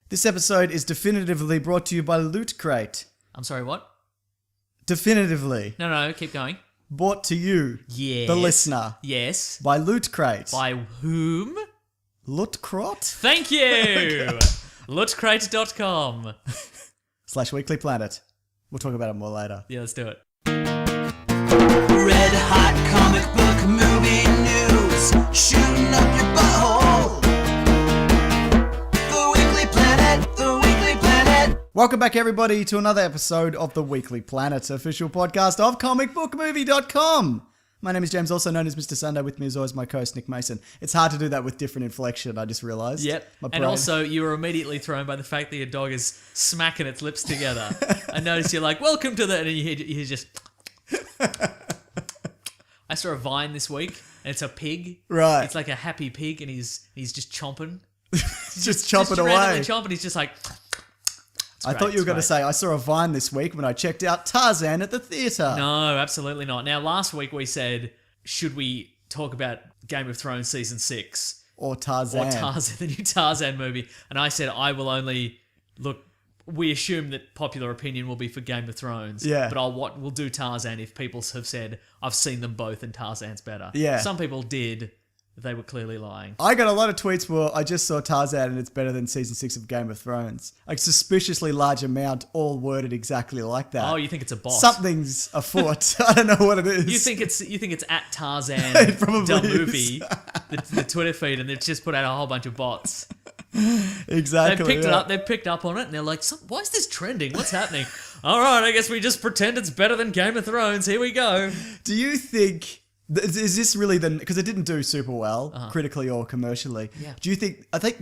This episode is definitively brought to you by Loot Crate. I'm sorry, what? Definitively. No, keep going. Brought to you, Yes. the listener, Yes. by Loot Crate. By whom? Loot Crate? Thank you! Lootcrate.com. / Weekly Planet. We'll talk about it more later. Yeah, let's do it. Red hot comic book movie news, shooting up your butthole. The Weekly Planet, the Weekly Planet. Welcome back, everybody, to another episode of the Weekly Planet, official podcast of comicbookmovie.com. My name is James, also known as Mr. Sunday. With me as always, my co-host Nick Mason. It's hard to do that with different inflection, I just realised. Yep. And also, you were immediately thrown by the fact that your dog is smacking its lips together. I noticed you're like, welcome to the... And you hear just... I saw a Vine this week, and it's a pig. Right. It's like a happy pig, and he's just chomping. just chomping just away. randomly chomping. He's just like... I thought you were going to say, I saw a Vine this week when I checked out Tarzan at the theatre. No, absolutely not. Now, last week we said, should we talk about Game of Thrones Season 6? Or Tarzan. Or Tarzan, the new Tarzan movie. And I said, I will only... Look, we assume that popular opinion will be for Game of Thrones. Yeah. But we'll do Tarzan if people have said, I've seen them both and Tarzan's better. Yeah. Some people did. They were clearly lying. I got a lot of tweets where I just saw Tarzan and it's better than Season 6 of Game of Thrones. Like, suspiciously large amount, all worded exactly like that. Oh, you think it's a bot? Something's afoot. I don't know what it is. You think it's at Tarzan It probably the is. movie, the Twitter feed, and they've just put out a whole bunch of bots. Exactly. They picked it up. They picked up on it, and they're like, "Why is this trending? What's happening?" All right, I guess we just pretend it's better than Game of Thrones. Here we go. Do you think... Is this really the... Because it didn't do super well, critically or commercially. Yeah. Do you think... I think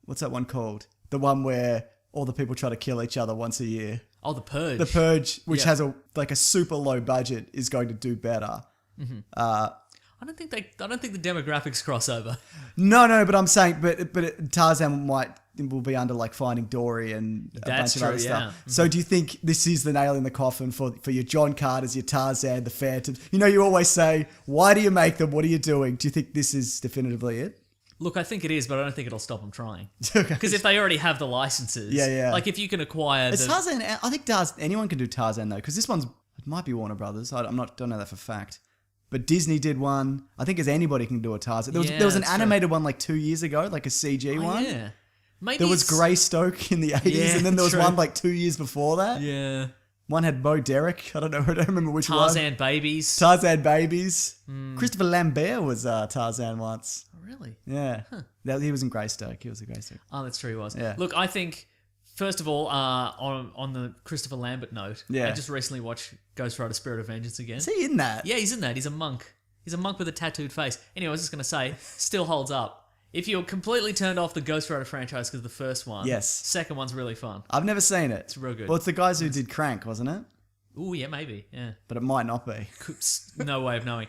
what's that one called? The one where all the people try to kill each other once a year. Oh, The Purge. The Purge, which Yeah. has a super low budget, is going to do better. Mm-hmm. I don't think the demographics cross over. No, but I'm saying, Tarzan will be under like Finding Dory and a That's bunch of true, other stuff. yeah. Mm-hmm. So do you think this is the nail in the coffin for your John Carters, your Tarzan, the Phantoms? You know, you always say, why do you make them? What are you doing? Do you think this is definitively it? Look, I think it is, but I don't think it'll stop them trying. Okay. Because if they already have the licenses, Yeah. like if you can acquire It's the... Tarzan. I think anyone can do Tarzan though, because this one's it might be Warner Brothers. Don't know that for fact. But Disney did one. I think as anybody can do a Tarzan. There was an that's animated one like 2 years ago, like a CG one. Yeah. Maybe There was Greystoke in the 80s, Yeah, and then there was true. one like 2 years before that. Yeah. One had Bo Derek. I don't remember which Tarzan one. babies. Tarzan Babies. Christopher Lambert was Tarzan once. Oh, really? Yeah. He was in Greystoke. He was a Greystoke. Oh, that's true. He was. Yeah. Look, I think first of all, on the Christopher Lambert note, Yeah. I just recently watched Ghost Rider: Spirit of Vengeance again. Is he in that? Yeah, he's in that. He's a monk. He's a monk with a tattooed face. Anyway, I was just going to say, still holds up. If you're completely turned off the Ghost Rider franchise because the first one, Yes. second one's really fun. I've never seen it. It's real good. Well, it's the guys who did Crank, wasn't it? Ooh, yeah, maybe. Yeah. But it might not be. No way of knowing.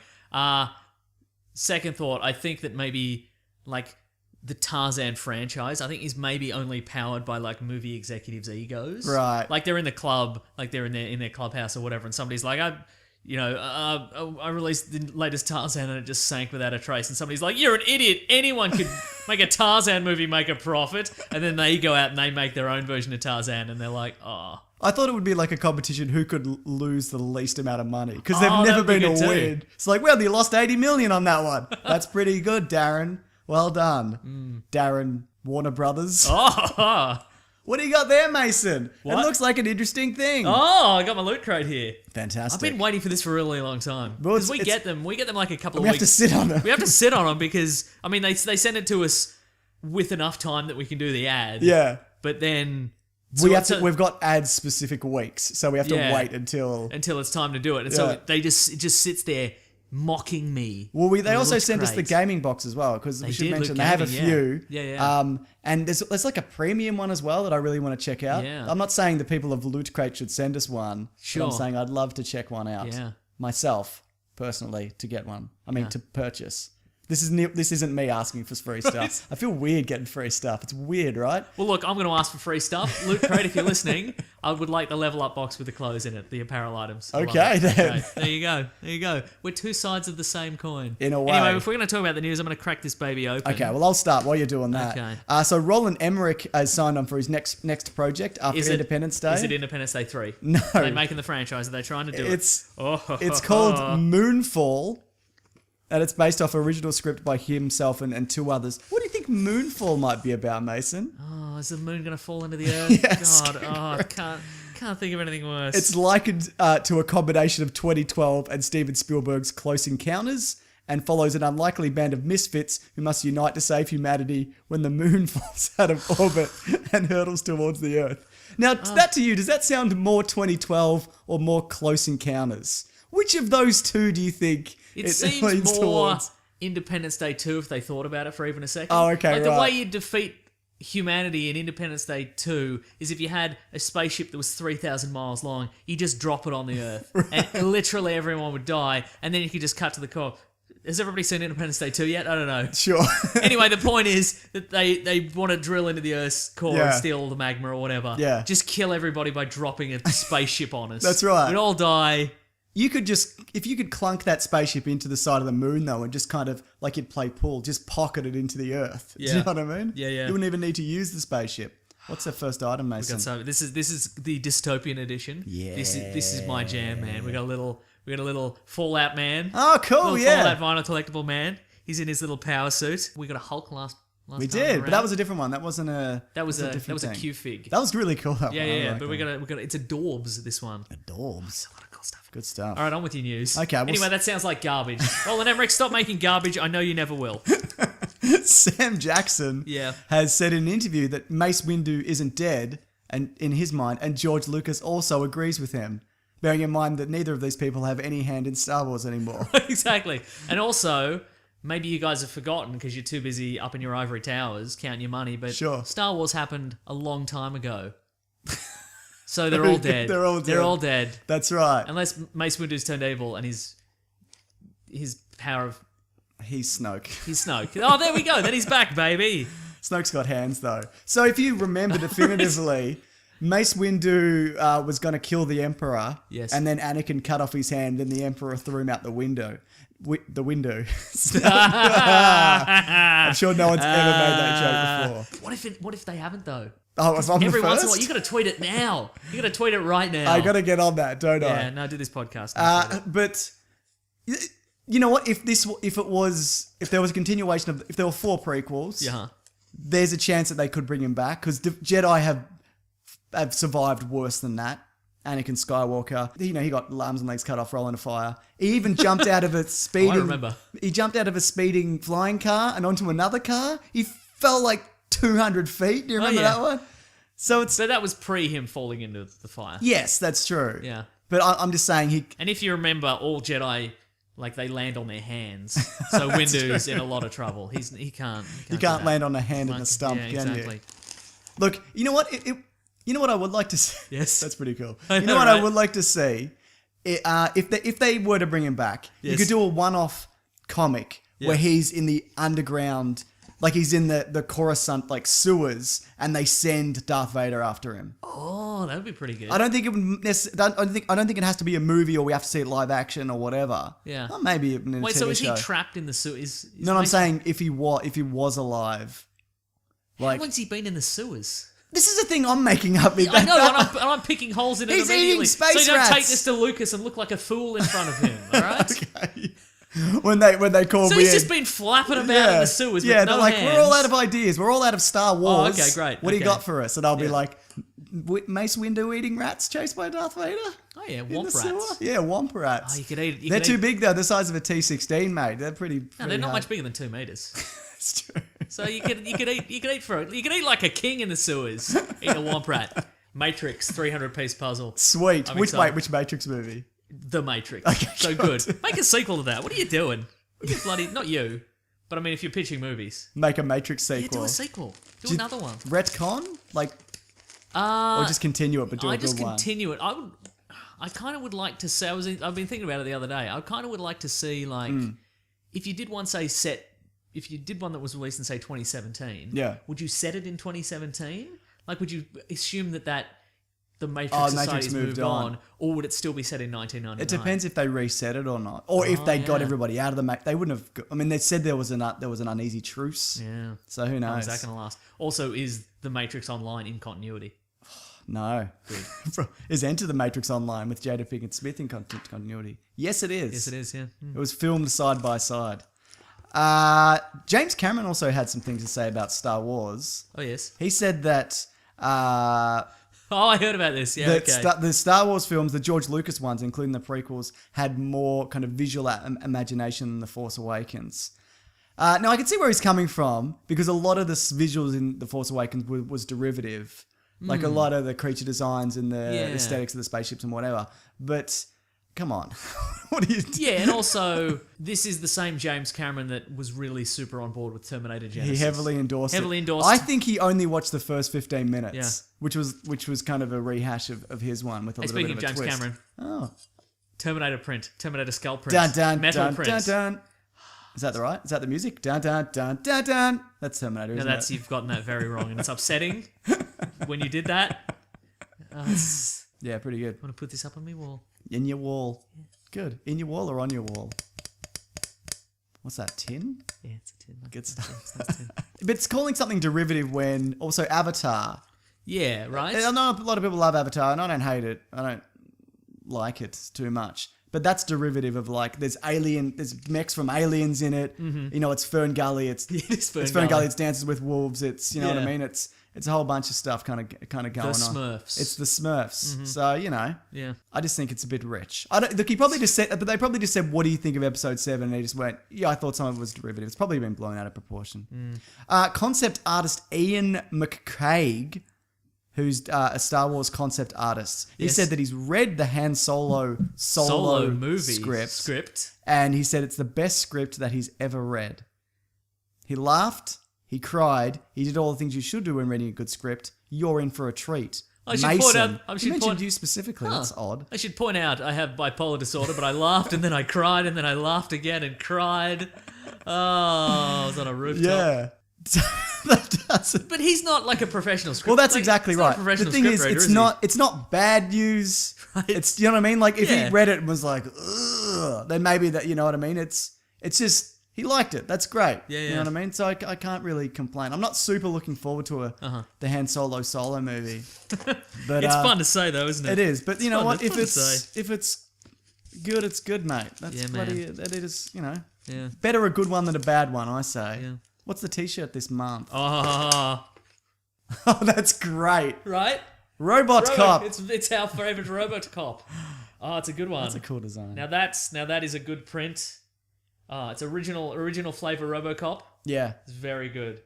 Second thought, I think that maybe, like, the Tarzan franchise, I think is maybe only powered by, like, movie executives' egos. Right. Like, they're in the club, like, they're in their clubhouse or whatever, and somebody's like, I released the latest Tarzan and it just sank without a trace. And somebody's like, you're an idiot. Anyone could make a Tarzan movie, make a profit. And then they go out and they make their own version of Tarzan and they're like, oh. I thought it would be like a competition who could lose the least amount of money. Because Oh, they've that never would be been good a too. win. It's like, well, you lost 80 million on that one. That's pretty good, Darren. Well done. Darren Warner Brothers. Oh, What do you got there, Mason? What? It looks like an interesting thing. I got my loot crate here. Fantastic. I've been waiting for this for a really long time. Well, Because we get them like a couple of We have weeks. to sit on them. We have to sit on them because, I mean, they send it to us with enough time that we can do the ad. Yeah. But then... We've got ads specific weeks, so we have to Yeah. wait until it's time to do it. And Yeah. so it just sits there mocking me. Well, they in a also loot send us the crate. gaming box as well, because we They should did, mention Loot they have a Gaming, few. Yeah. And there's like a premium one as well that I really want to check out. Yeah. I'm not saying the people of Loot Crate should send us one. Sure. But I'm saying I'd love to check one out. Yeah. Myself, personally, to get one. I mean, to purchase. This isn't me asking for free stuff. I feel weird getting free stuff. It's weird, right? Well, look, I'm going to ask for free stuff. Loot Crate, if you're listening, I would like the level up box with the clothes in it, the apparel items. I love Okay, it. then. Okay, there you go. There you go. We're two sides of the same coin. In a way. Anyway, if we're going to talk about the news, I'm going to crack this baby open. Okay, well, I'll start while you're doing that. Okay. So Roland Emmerich has signed on for his next project after Independence Day. Is it Independence Day 3? No. Are they making the franchise? Are they trying to do it? It's called Moonfall, and it's based off an original script by himself and two others. What do you think Moonfall might be about, Mason? Oh, is the moon going to fall into the earth? Yes, God, I can't think of anything worse. It's likened to a combination of 2012 and Steven Spielberg's Close Encounters, and follows an unlikely band of misfits who must unite to save humanity when the moon falls out of orbit and hurtles towards the Earth. Now, that to you, does that sound more 2012 or more Close Encounters? Which of those two do you think it seems leans more towards? Independence Day 2 if they thought about it for even a second. Oh, okay, Like the right. way you defeat humanity in Independence Day 2 is if you had a spaceship that was 3,000 miles long, you just drop it on the Earth, and literally everyone would die, and then you could just cut to the core. Has everybody seen Independence Day 2 yet? I don't know. Sure. Anyway, the point is that they want to drill into the Earth's core Yeah. and steal all the magma or whatever. Yeah. Just kill everybody by dropping a spaceship on us. That's right. We'd all die. If you could clunk that spaceship into the side of the moon, though, and just kind of, like you'd play pool, just pocket it into the Earth. Do you Yeah. know what I mean? Yeah, yeah. You wouldn't even need to use the spaceship. What's the first item, Mason? So this is the dystopian edition. Yeah. This is my jam, man. We got a little Fallout man. Oh, cool, Little yeah. Fallout vinyl collectible man. He's in his little power suit. We got a Hulk last We time did, around. but that was a different one. That wasn't a. that was a different thing. Q fig. That was really cool. That Yeah, one. yeah, I yeah. like But we that. got it's a Dorbs, this one. Adorbs. A lot of cool stuff. Good stuff. All right, on with your news. Okay, well, Anyway, that sounds like garbage. Roland Emmerich, stop making garbage. I know you never will. Sam Jackson Yeah. has said in an interview that Mace Windu isn't dead, and in his mind, and George Lucas also agrees with him, bearing in mind that neither of these people have any hand in Star Wars anymore. Exactly. And also, maybe you guys have forgotten because you're too busy up in your ivory towers counting your money, but Sure. Star Wars happened a long time ago. So they're all dead. They're all dead. They're all dead. That's right. Unless Mace Windu's turned evil and his power of... He's Snoke. He's Snoke. Oh, there we go. Then he's back, baby. Snoke's got hands, though. So if you remember definitively, Mace Windu was going to kill the Emperor. Yes. And then Anakin cut off his hand, and the Emperor threw him out the window. The window. I'm sure no one's ever made that joke before. What if they haven't, though? Oh, if I'm Every the once first? in a while, you got to tweet it now. You got to tweet it right now. I got to get on that, don't Yeah, I? no, do this podcast. But you know what? If there was a continuation of, if there were 4 prequels, Yeah. there's a chance that they could bring him back, because Jedi have survived worse than that. Anakin Skywalker, he got arms and legs cut off, rolling a fire. He even jumped out of a speeding. I remember. He jumped out of a speeding flying car and onto another car. He fell like 200 feet. Do you remember yeah. that one? So So that was pre him falling into the fire. yes, that's true. Yeah. But I'm just saying And if you remember, all Jedi, like, they land on their hands. So Windu's in a lot of trouble. He can't. you do can't that. land on a hand and a stump, Yeah, can exactly. you? Look, you know what? You know what I would like to see? Yes. That's pretty cool. I You know know, what I right? would like to see? If they were to bring him back, you Yes. could do a one-off comic where he's in the underground, like he's in the Coruscant like sewers, and they send Darth Vader after him. Oh, that would be pretty good. I don't think it would I don't think it has to be a movie or we have to see it live action or whatever. Yeah. Well, maybe in a Wait, TV so is show. he trapped in the sewers? No, I'm saying if he was alive. How Like, long's he been in the sewers? this is a thing I'm making up. I know, and I'm picking holes in it He's immediately. eating space so you don't take rats. this to Lucas and look like a fool in front of him, all right? Okay. When they call So me he's in. just been flapping about in the sewers yeah, with no they're like, hands. we're all out of ideas. We're all out of Star Wars. okay, great. What do you Okay. got for us? And I'll be Yeah. like, Mace Windu eating rats chased by Darth Vader? Oh yeah, In the womp sewer? rats. Yeah, womp rats. Oh, you could eat. They're too big though. The size of a T16, mate. They're pretty. No, they're not much bigger than 2 meters. It's true. So you could eat for it. You could eat like a king in the sewers. Eat a womp rat. Matrix 300-piece puzzle. Sweet. I'm Which excited. which Matrix movie? The Matrix. Okay, So good. good. Make a sequel to that. What are you doing? What are you bloody not you, but I mean if you're pitching movies. Make a Matrix Yeah, sequel. do a sequel. Do Do you- another one. Retcon? Like, or just continue it, but do I a just good one. continue it. I kind of would like to see. I've been thinking about it the other day. I kind of would like to see like Hmm. if you did one say set if you did one that was released in say 2017, Yeah. would you set it in 2017? Like, would you assume that the Matrix Oh, society's Matrix moved moved on, on. or would it still be set in 1999? It depends if they reset it or not, or if they got yeah. everybody out of the Mac. They wouldn't have. I mean, they said there was an uneasy truce. Yeah. So who knows? How is that going to last? Also, is the Matrix Online in continuity? No. Is Enter the Matrix Online with Jada Pinkett Smith in continuity? Yes, it is. Yes, it is. Yeah. Mm. It was filmed side by side. James Cameron also had some things to say about Star Wars. Oh yes. He said that Oh, I heard about this. Yeah. Okay. the Star Wars films, the George Lucas ones, including the prequels, had more kind of visual imagination than The Force Awakens. Now, I can see where he's coming from, because a lot of the visuals in The Force Awakens was derivative. Like a lot of the creature designs and the aesthetics of the spaceships and whatever. But come on. What do you do? Yeah, and also, this is the same James Cameron that was really super on board with Terminator Genesis. He heavily endorsed endorsed. I think he only watched the first 15 minutes, Yeah. which was kind of a rehash of his one with a little Speaking bit of of a James twist. Cameron, Oh. Terminator print, Terminator skull print, Dun, dun, metal dun, print. dun, dun. Is that the right? Is that the music? Dun, dun, dun, dun, dun. That's Terminator, No, isn't that's it? you've gotten that very wrong, and it's upsetting when you did that. Yeah, pretty good. Want to put this up on my wall? In your wall. Good. In your wall or on your wall? What's that, tin? Yeah, it's a tin. Good stuff. It's a tin. But it's calling something derivative when also Avatar. Yeah, right. I know a lot of people love Avatar, and I don't hate it. I don't like it too much. But that's derivative of like there's mechs from Aliens in it. Mm-hmm. You know, it's Fern Gully. It's Fern Gully. It's Dances with Wolves. It's you know what I Yeah. mean. It's a whole bunch of stuff kind of going on. Smurfs. It's the Smurfs. So you know, Yeah. I just think it's a bit rich. I don't look. He probably just said, but they probably just said, "What do you think of Episode 7?" And he just went, "Yeah, I thought some of it was derivative. It's probably been blown out of proportion." Concept artist Ian McCaig, who's a Star Wars concept artist, he Yes. said that he's read the Han Solo movie script, and he said it's the best script that he's ever read. He laughed, he cried, he did all the things you should do when reading a good script. You're in for a treat. I should point out- I he should mentioned point- you specifically. That's odd. I should point out I have bipolar disorder, but I laughed and then I cried and then I laughed again and cried. Oh, I was on a rooftop. Yeah. That doesn't. But he's not like a professional script. Well, that's like, exactly he's not right. a professional The thing is, scriptwriter, it's he? not bad news. Right. It's, you know what I mean? Like if Yeah. he read it and was like, ugh, then maybe that, you know what I mean? It's just he liked it. That's great. Yeah, You yeah. know what I mean? So I can't really complain. I'm not super looking forward to the Han Solo movie. But It's fun to say though, isn't it? It is. But you know fun- what? it's fun to say. If it's good, it's good, mate. That's Yeah, man. bloody. That is, you know, Yeah. better a good one than a bad one, I say. Yeah. What's the T-shirt this month? Oh, Oh, that's great. right? Robot Cop. It's our favorite Robot Cop. Oh, it's a good one. That's a cool design. Now that is a good print. It's original flavor RoboCop. Yeah, It's very good.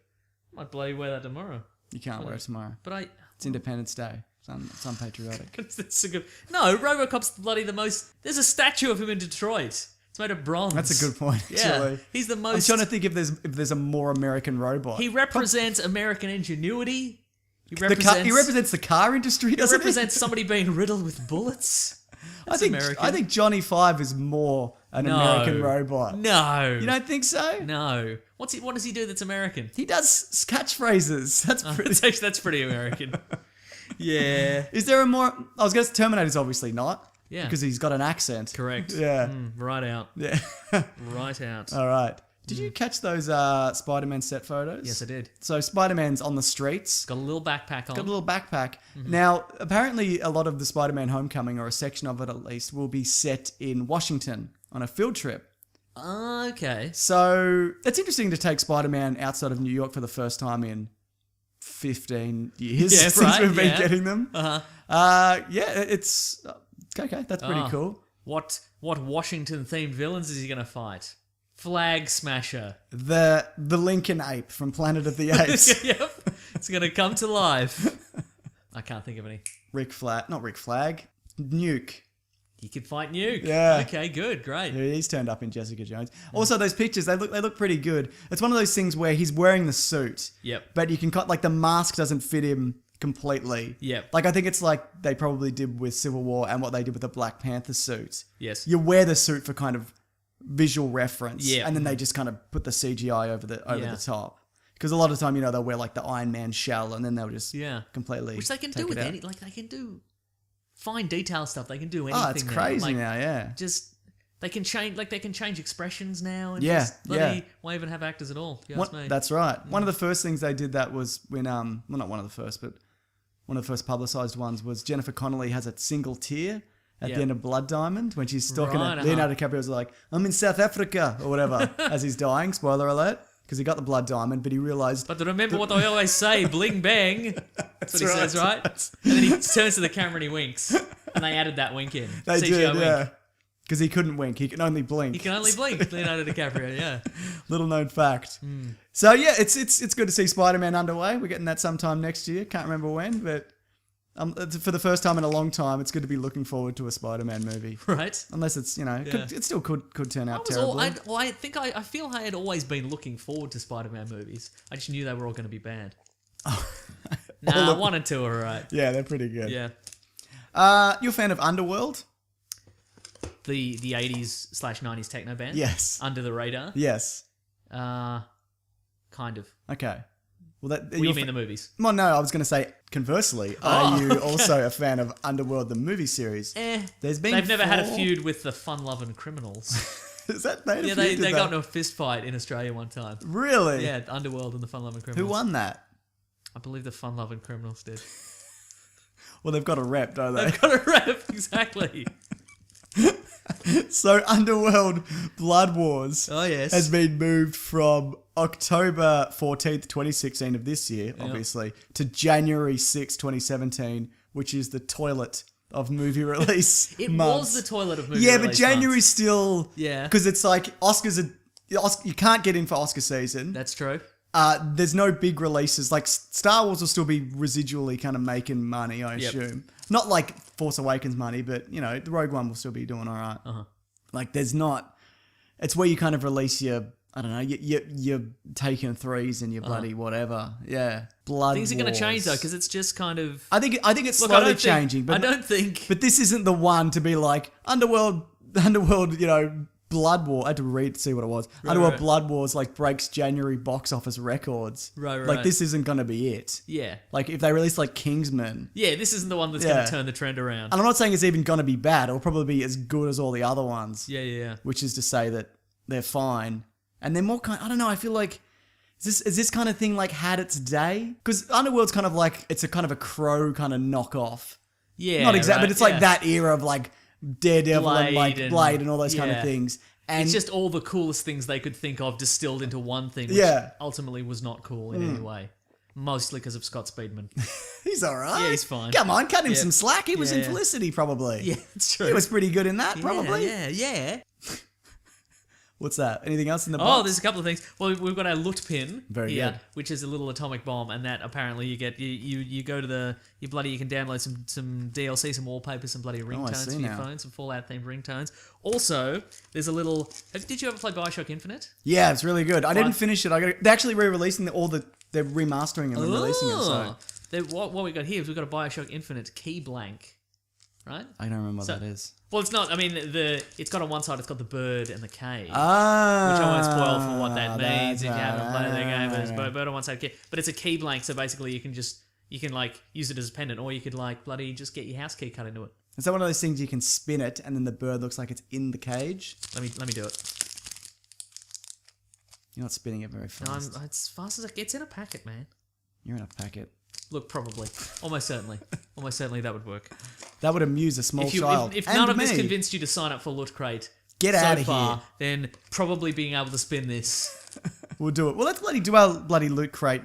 Might bloody wear that tomorrow. you can't wear it tomorrow. But It's Independence Day. It's unpatriotic. it's a good. No, RoboCop's bloody the most. There's a statue of him in Detroit. It's made of bronze. That's a good point, Yeah, actually. he's the I'm most. trying to think if there's a more American robot. He represents American ingenuity. He he represents. represents the car industry, He doesn't represents somebody being riddled with bullets. I think American. I think Johnny Five is more an No. American robot. No. You don't think so? No. What does he do that's American? He does catchphrases. That's pretty. That's pretty American. Yeah. Is there a more? I was going to say Terminator's obviously not. Yeah. Because he's got an accent. Correct. Yeah. Right out. Yeah. Right out. All right. Did you catch those Spider-Man set photos? Yes, I did. So Spider-Man's on the streets. Got a little backpack on. Got a little backpack. Now, apparently, a lot of the Spider-Man Homecoming, or a section of it at least, will be set in Washington on a field trip. Okay. So it's interesting to take Spider-Man outside of New York for the first time in 15 years Yeah, since right, we've been yeah. getting them. Yeah, it's okay. That's pretty cool. What Washington themed villains is he gonna fight? Flag Smasher. The Lincoln Ape from Planet of the Apes. Yep. It's gonna come to life. I can't think of any. Not Rick Flag. Nuke. He could fight Nuke. Yeah. Okay, good, great. Yeah, he's turned up in Jessica Jones. Also, those pictures, they look pretty good. It's one of those things where he's wearing the suit. Yep. But you can cut, like, the mask doesn't fit him completely. Yep. Like, I think it's like they probably did with Civil War and what they did with the Black Panther suit. Yes. You wear the suit for kind of visual reference. Yeah. And then they just kind of put the CGI over the Yeah. top. Because a lot of the time, they'll wear like the Iron Man shell and then they'll just completely Which they can take do with it out. any, like they can do fine detail stuff. They can do anything. Oh, it's crazy now, yeah. Just they can change expressions now. And Yeah, just bloody won't even have actors at all. If you ask me. That's right. One of the first things they did that was when, well, not one of the first, but one of the first publicised ones was Jennifer Connelly has a single tear at the end of Blood Diamond when she's talking Right, to Leonardo DiCaprio's like, I'm in South Africa or whatever as he's dying. Spoiler alert. Because he got the blood diamond, but he realised... But remember what they always say, bling bang. That's what he says, right? And then he turns to the camera and he winks. And they added that wink in. They CGI did, wink. yeah. Because he couldn't wink. He can only blink. He can only blink, Leonardo DiCaprio, yeah. Little known fact. So, yeah, it's good to see Spider-Man underway. We're getting that sometime next year. Can't remember when, but for the first time in a long time, it's good to be looking forward to a Spider-Man movie. Right? Unless it's, it still could turn out I terribly. I feel I had always been looking forward to Spider-Man movies. I just knew they were all going to be bad. Nah, 1 and 2 are alright. Yeah, they're pretty good. Yeah. You're a fan of Underworld? The 80s/90s techno band? Yes. Under the radar? Yes. Kind of. Okay. Well, What do you mean the movies? Well, no, I was going to say, conversely, are you also a fan of Underworld, the movie series? They've never had a feud with the fun-loving criminals. Is that they? Yeah, they got into a fist fight in Australia one time. Really? Yeah, Underworld and the fun-loving criminals. Who won that? I believe the fun-loving criminals did. Well, they've got a rep, don't they? They've got a rep, exactly. So, Underworld Blood Wars yes. has been moved from October 14th, 2016 of this year, obviously, to January 6th, 2017, which is the toilet of movie release It months. was the toilet of movie Yeah, release but January's months. still... Yeah. Because it's like you can't get in for Oscar season. That's true. There's no big releases. Like, Star Wars will still be residually kind of making money, I assume. Not like Force Awakens money, but, the Rogue One will still be doing all right. Uh-huh. Like, there's not... It's where you kind of release your... I don't know, your Taken 3s and your bloody whatever. Yeah. Blood Things are going to Wars. change, though, because it's just kind of... I think it's Look, slowly changing. I don't think... But this isn't the one to be like, Underworld, Blood War. I had to see what it was. Underworld Blood Wars breaks January box office records. Right. Like, this isn't going to be it. Yeah. Like, if they release Kingsman. Yeah, this isn't the one that's going to turn the trend around. And I'm not saying it's even going to be bad. It'll probably be as good as all the other ones. Yeah. Which is to say that they're fine. And they're more I don't know, I feel like... Is this kind of thing had its day? Because Underworld's kind of it's a kind of a Crow kind of knockoff. Yeah, Not exactly, right, but it's that era of Daredevil and Blade and all those kind of things. And it's just all the coolest things they could think of distilled into one thing, which ultimately was not cool in any way. Mostly because of Scott Speedman. he's all right. Yeah, he's fine. Come on, cut him some slack. He was in Yeah. Felicity, probably. Yeah, it's true. He was pretty good in that, probably. Yeah. What's that? Anything else in the Oh, box? there's a couple of things. Well, we've got our Lut pin Very here, good. which is a little atomic bomb, and that apparently you get you go to you can download some DLC, some wallpaper, some bloody ringtones see for your now. phone, some Fallout themed ringtones. Also, there's a little. Did you ever play BioShock Infinite? Yeah, it's really good. I didn't finish it. They're actually re-releasing they're remastering and releasing it. So What we got here is we've got a BioShock Infinite key blank, right? I don't remember what that is. Well, it's not. I mean, it's got on one side. It's got the bird and the cave. Ah, Which I won't spoil for what that means if you that's haven't played the game. But it's right. bird on one side, but it's a key blank, so basically you can use it as a pendant, or you could bloody just get your house key cut into it. Is that one of those things you can spin it and then the bird looks like it's in the cage? Let me do it. You're not spinning it very No, fast. it's fast as it gets in a packet, man. You're in a packet. Look, probably, almost certainly that would work. That would amuse a small child. If and none of me. this convinced you to sign up for Loot Crate, Get so outta far, here. then probably being able to spin this. We'll do it. Well, let's do our bloody loot crate.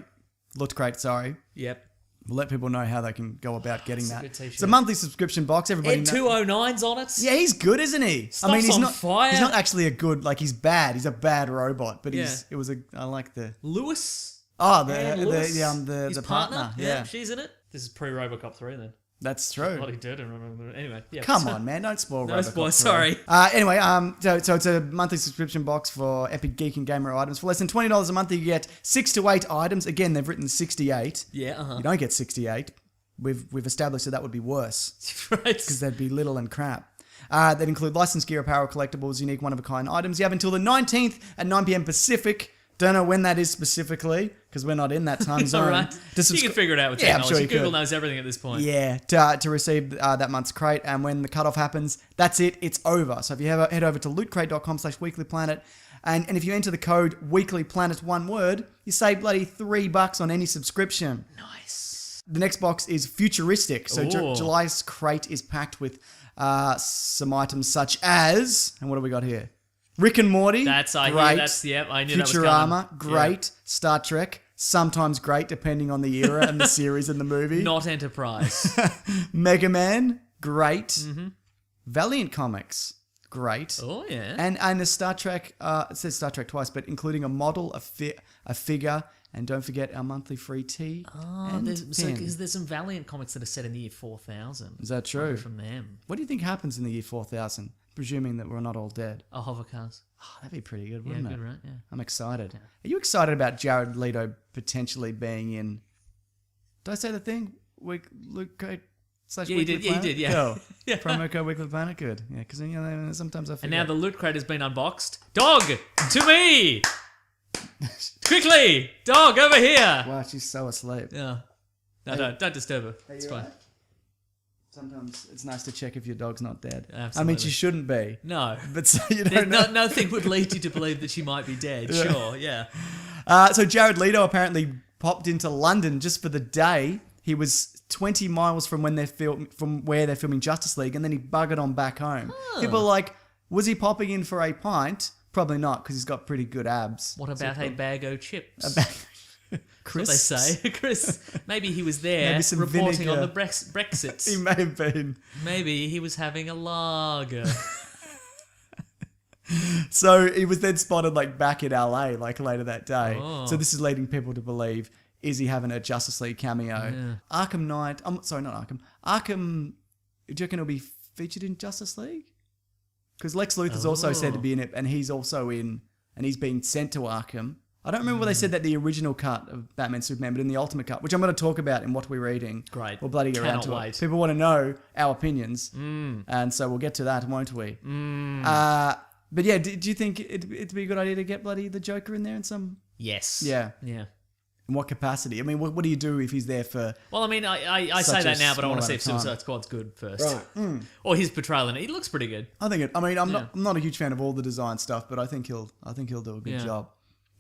Sorry. Yep. We'll let people know how they can go about getting That's a that. good t-shirt. It's a monthly subscription box. Everybody Ed knows. 209's on it. Yeah, he's good, isn't he? Stuff's he's on not. fire. He's not actually a good. He's bad. He's a bad robot. But Yeah. I like the. Lewis. Oh, Anne Lewis, the his partner. Yeah, she's in it. This is pre-Robocop 3 then. that's true. Bloody did. Anyway, yeah. Come on, man! Don't spoil. No Robocop spoil, 3. sorry. Anyway, so it's a monthly subscription box for Epic Geek and Gamer items. For less than $20 a month, you get 6 to 8 items. Again, they've written 68. Yeah, You don't get 68. We've established that would be worse Right. because they'd be little and crap. that include licensed gear, apparel, collectibles, unique one-of-a-kind items. You have until the 19th at 9 p.m. Pacific. Don't know when that is specifically, because we're not in that time zone. All right. You can figure it out with Yeah, I'm technology. sure you Google could. knows everything at this point. Yeah, to receive that month's crate. And when the cutoff happens, that's it. It's over. So if you head over to lootcrate.com/weeklyplanet, and if you enter the code weeklyplanet, one word, you save bloody $3 on any subscription. Nice. The next box is futuristic. So Ooh. July's crate is packed with some items such as, and what do we got here? Rick and Morty. I knew that was Futurama, coming. great. Star Trek, sometimes great depending on the era and the series and the movie. Yeah. Not Enterprise. Mega Man, great. Valiant Comics, great. Oh, yeah. And the Star Trek, it says Star Trek twice, but including a model, a figure, and don't forget our monthly free tea. Oh, there's some Valiant comics that are set in the year 4000. Is that true? From them. What do you think happens in the year 4000? Presuming that we're not all dead. Oh, hovercars. Oh, that'd be pretty good, Yeah, wouldn't good, it? right? Yeah. I'm excited. Are you excited about Jared Leto potentially being in... Did I say the thing? Luke Cage / Yeah, Weekly you Planet? did, yeah. Cool. Yeah. Promo code Weekly Planet, good. Yeah, because sometimes I forget. And now the loot crate has been unboxed. Dog, to me! Quickly! Dog, over here! Wow, she's so asleep. Yeah. No, don't disturb her. It's you fine. alright? Sometimes it's nice to check if your dog's not dead. I mean, Absolutely. she shouldn't be. No. But so you don't know. Nothing would lead you to believe that she might be dead. Sure, yeah. So Jared Leto apparently popped into London just for the day. He was 20 miles from where they're filming Justice League, and then he buggered on back home. People are like, was he popping in for a pint? Probably not, because he's got pretty good abs. What about a bag o' chips? Chris? That's what they say. Chris, maybe he was there Maybe some reporting on vinegar. the Brexits. He may have been. Maybe he was having a lager. So he was then spotted back in LA later that day. Oh. So this is leading people to believe, is he having a Justice League cameo? Yeah. Arkham Knight, sorry, not Arkham. Arkham, do you reckon he'll be featured in Justice League? Because Lex Luthor's also said to be in it, and he's also in, and he's being sent to Arkham. I don't remember what they said that the original cut of Batman Superman, but in the Ultimate cut, which I'm going to talk about in What We're Reading. Great. We'll bloody get around Cannot to wait. it. People want to know our opinions, and so we'll get to that, won't we? But yeah, do you think it'd be a good idea to get bloody the Joker in there in some... Yes. Yeah. Yeah. In what capacity? I mean, what do you do if he's there for... Well, I mean, I Such say a that now, but I want to see if small amount of Suicide Squad's good first. Right. Or his portrayal in it. He looks pretty good. I'm not a huge fan of all the design stuff, but I think he'll do a good Yeah. job.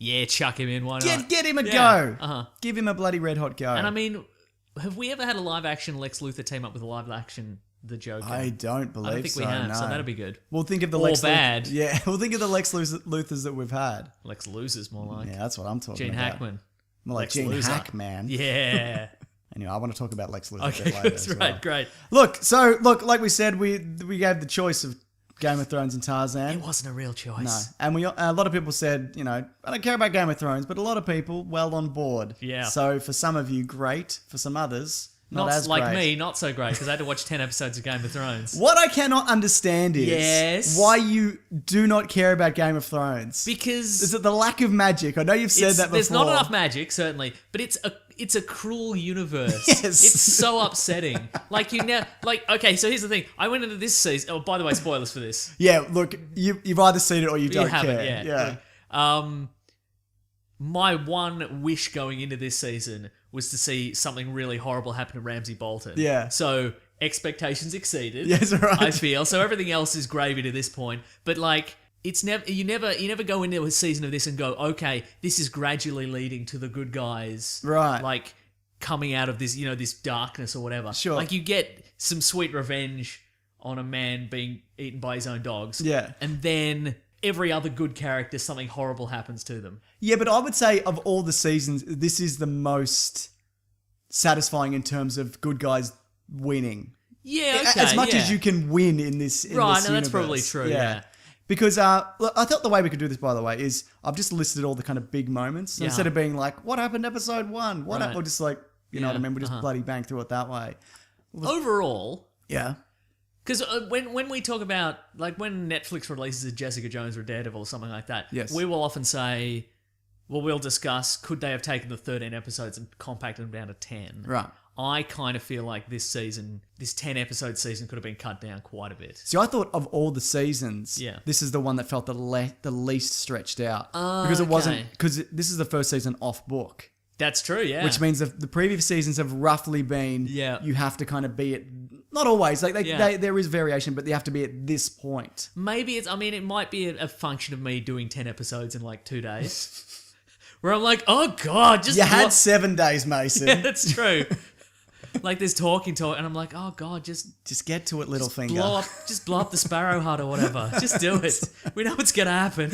Yeah, chuck him in. Why not? Get him a Yeah. go. Uh-huh. Give him a bloody red hot go. And I mean, have we ever had a live action Lex Luthor team up with a live action The Joker? I don't believe I don't think we have, no. so that'd be good. We'll think of the Or Lex bad. Yeah, we'll think of the Lex Luthors that we've had. Lex loses more like. Yeah, that's what I'm talking Gene about. Hackman. More like Lex Gene Luthor. Hackman. Yeah. Anyway, I want to talk about Lex Luthor a Okay, bit later that's as right. well. Great. Look, like we said, we gave the choice of Game of Thrones and Tarzan. It wasn't a real choice. No, and a lot of people said, I don't care about Game of Thrones, but a lot of people well on board. Yeah. So for some of you, great. For some others, not as like great. me, not so great, because I had to watch 10 episodes of Game of Thrones. What I cannot understand is Yes. why you do not care about Game of Thrones. Because Is it the lack of magic? I know you've said that before. there's not enough magic, certainly, but it's a cruel universe. Yes. It's so upsetting. Okay, so here's the thing. I went into this season. Oh, by the way, spoilers for this. Yeah, look, you've either seen it or you don't haven't, care. yeah. My one wish going into this season was to see something really horrible happen to Ramsay Bolton. Yeah. So expectations exceeded. Yes, right. I feel so. Everything else is gravy to this point, but it's never you never go into a season of this and go, okay, this is gradually leading to the good guys, Right. Coming out of this, this darkness or whatever. Sure. You get some sweet revenge on a man being eaten by his own dogs. Yeah. And then every other good character, something horrible happens to them. Yeah, but I would say of all the seasons, this is the most satisfying in terms of good guys winning. Yeah, okay. As much yeah. as you can win in this in Right, this no, that's universe. probably true, yeah. Because look, I thought the way we could do this, by the way, is I've just listed all the kind of big moments. So Yeah. instead of being like, what happened episode 1? What Right. happened? Or just like, you know Yeah, what I mean? We just bloody bang through it that way. Overall, Yeah. because when we talk about, when Netflix releases a Jessica Jones or Daredevil or something like that, Yes. we will often say, we'll discuss, could they have taken the 13 episodes and compacted them down to 10? Right. I kind of feel like this 10-episode season could have been cut down quite a bit. See, I thought of all the seasons, Yeah. this is the one that felt the least stretched out. Because it wasn't, because this is the first season off book. That's true, yeah. Which means that the previous seasons have roughly been, you have to kind of be at, not always, like there is variation, but you have to be at this point. Maybe it might be a function of me doing 10 episodes in like 2 days. Where I'm like, oh God, just... You had 7 days, Mason. Yeah, that's true. Like there's talking, and I'm like, oh God, just get to it, Littlefinger. Blow up the Sparrow Hut or whatever. Just do it. We know what's gonna happen.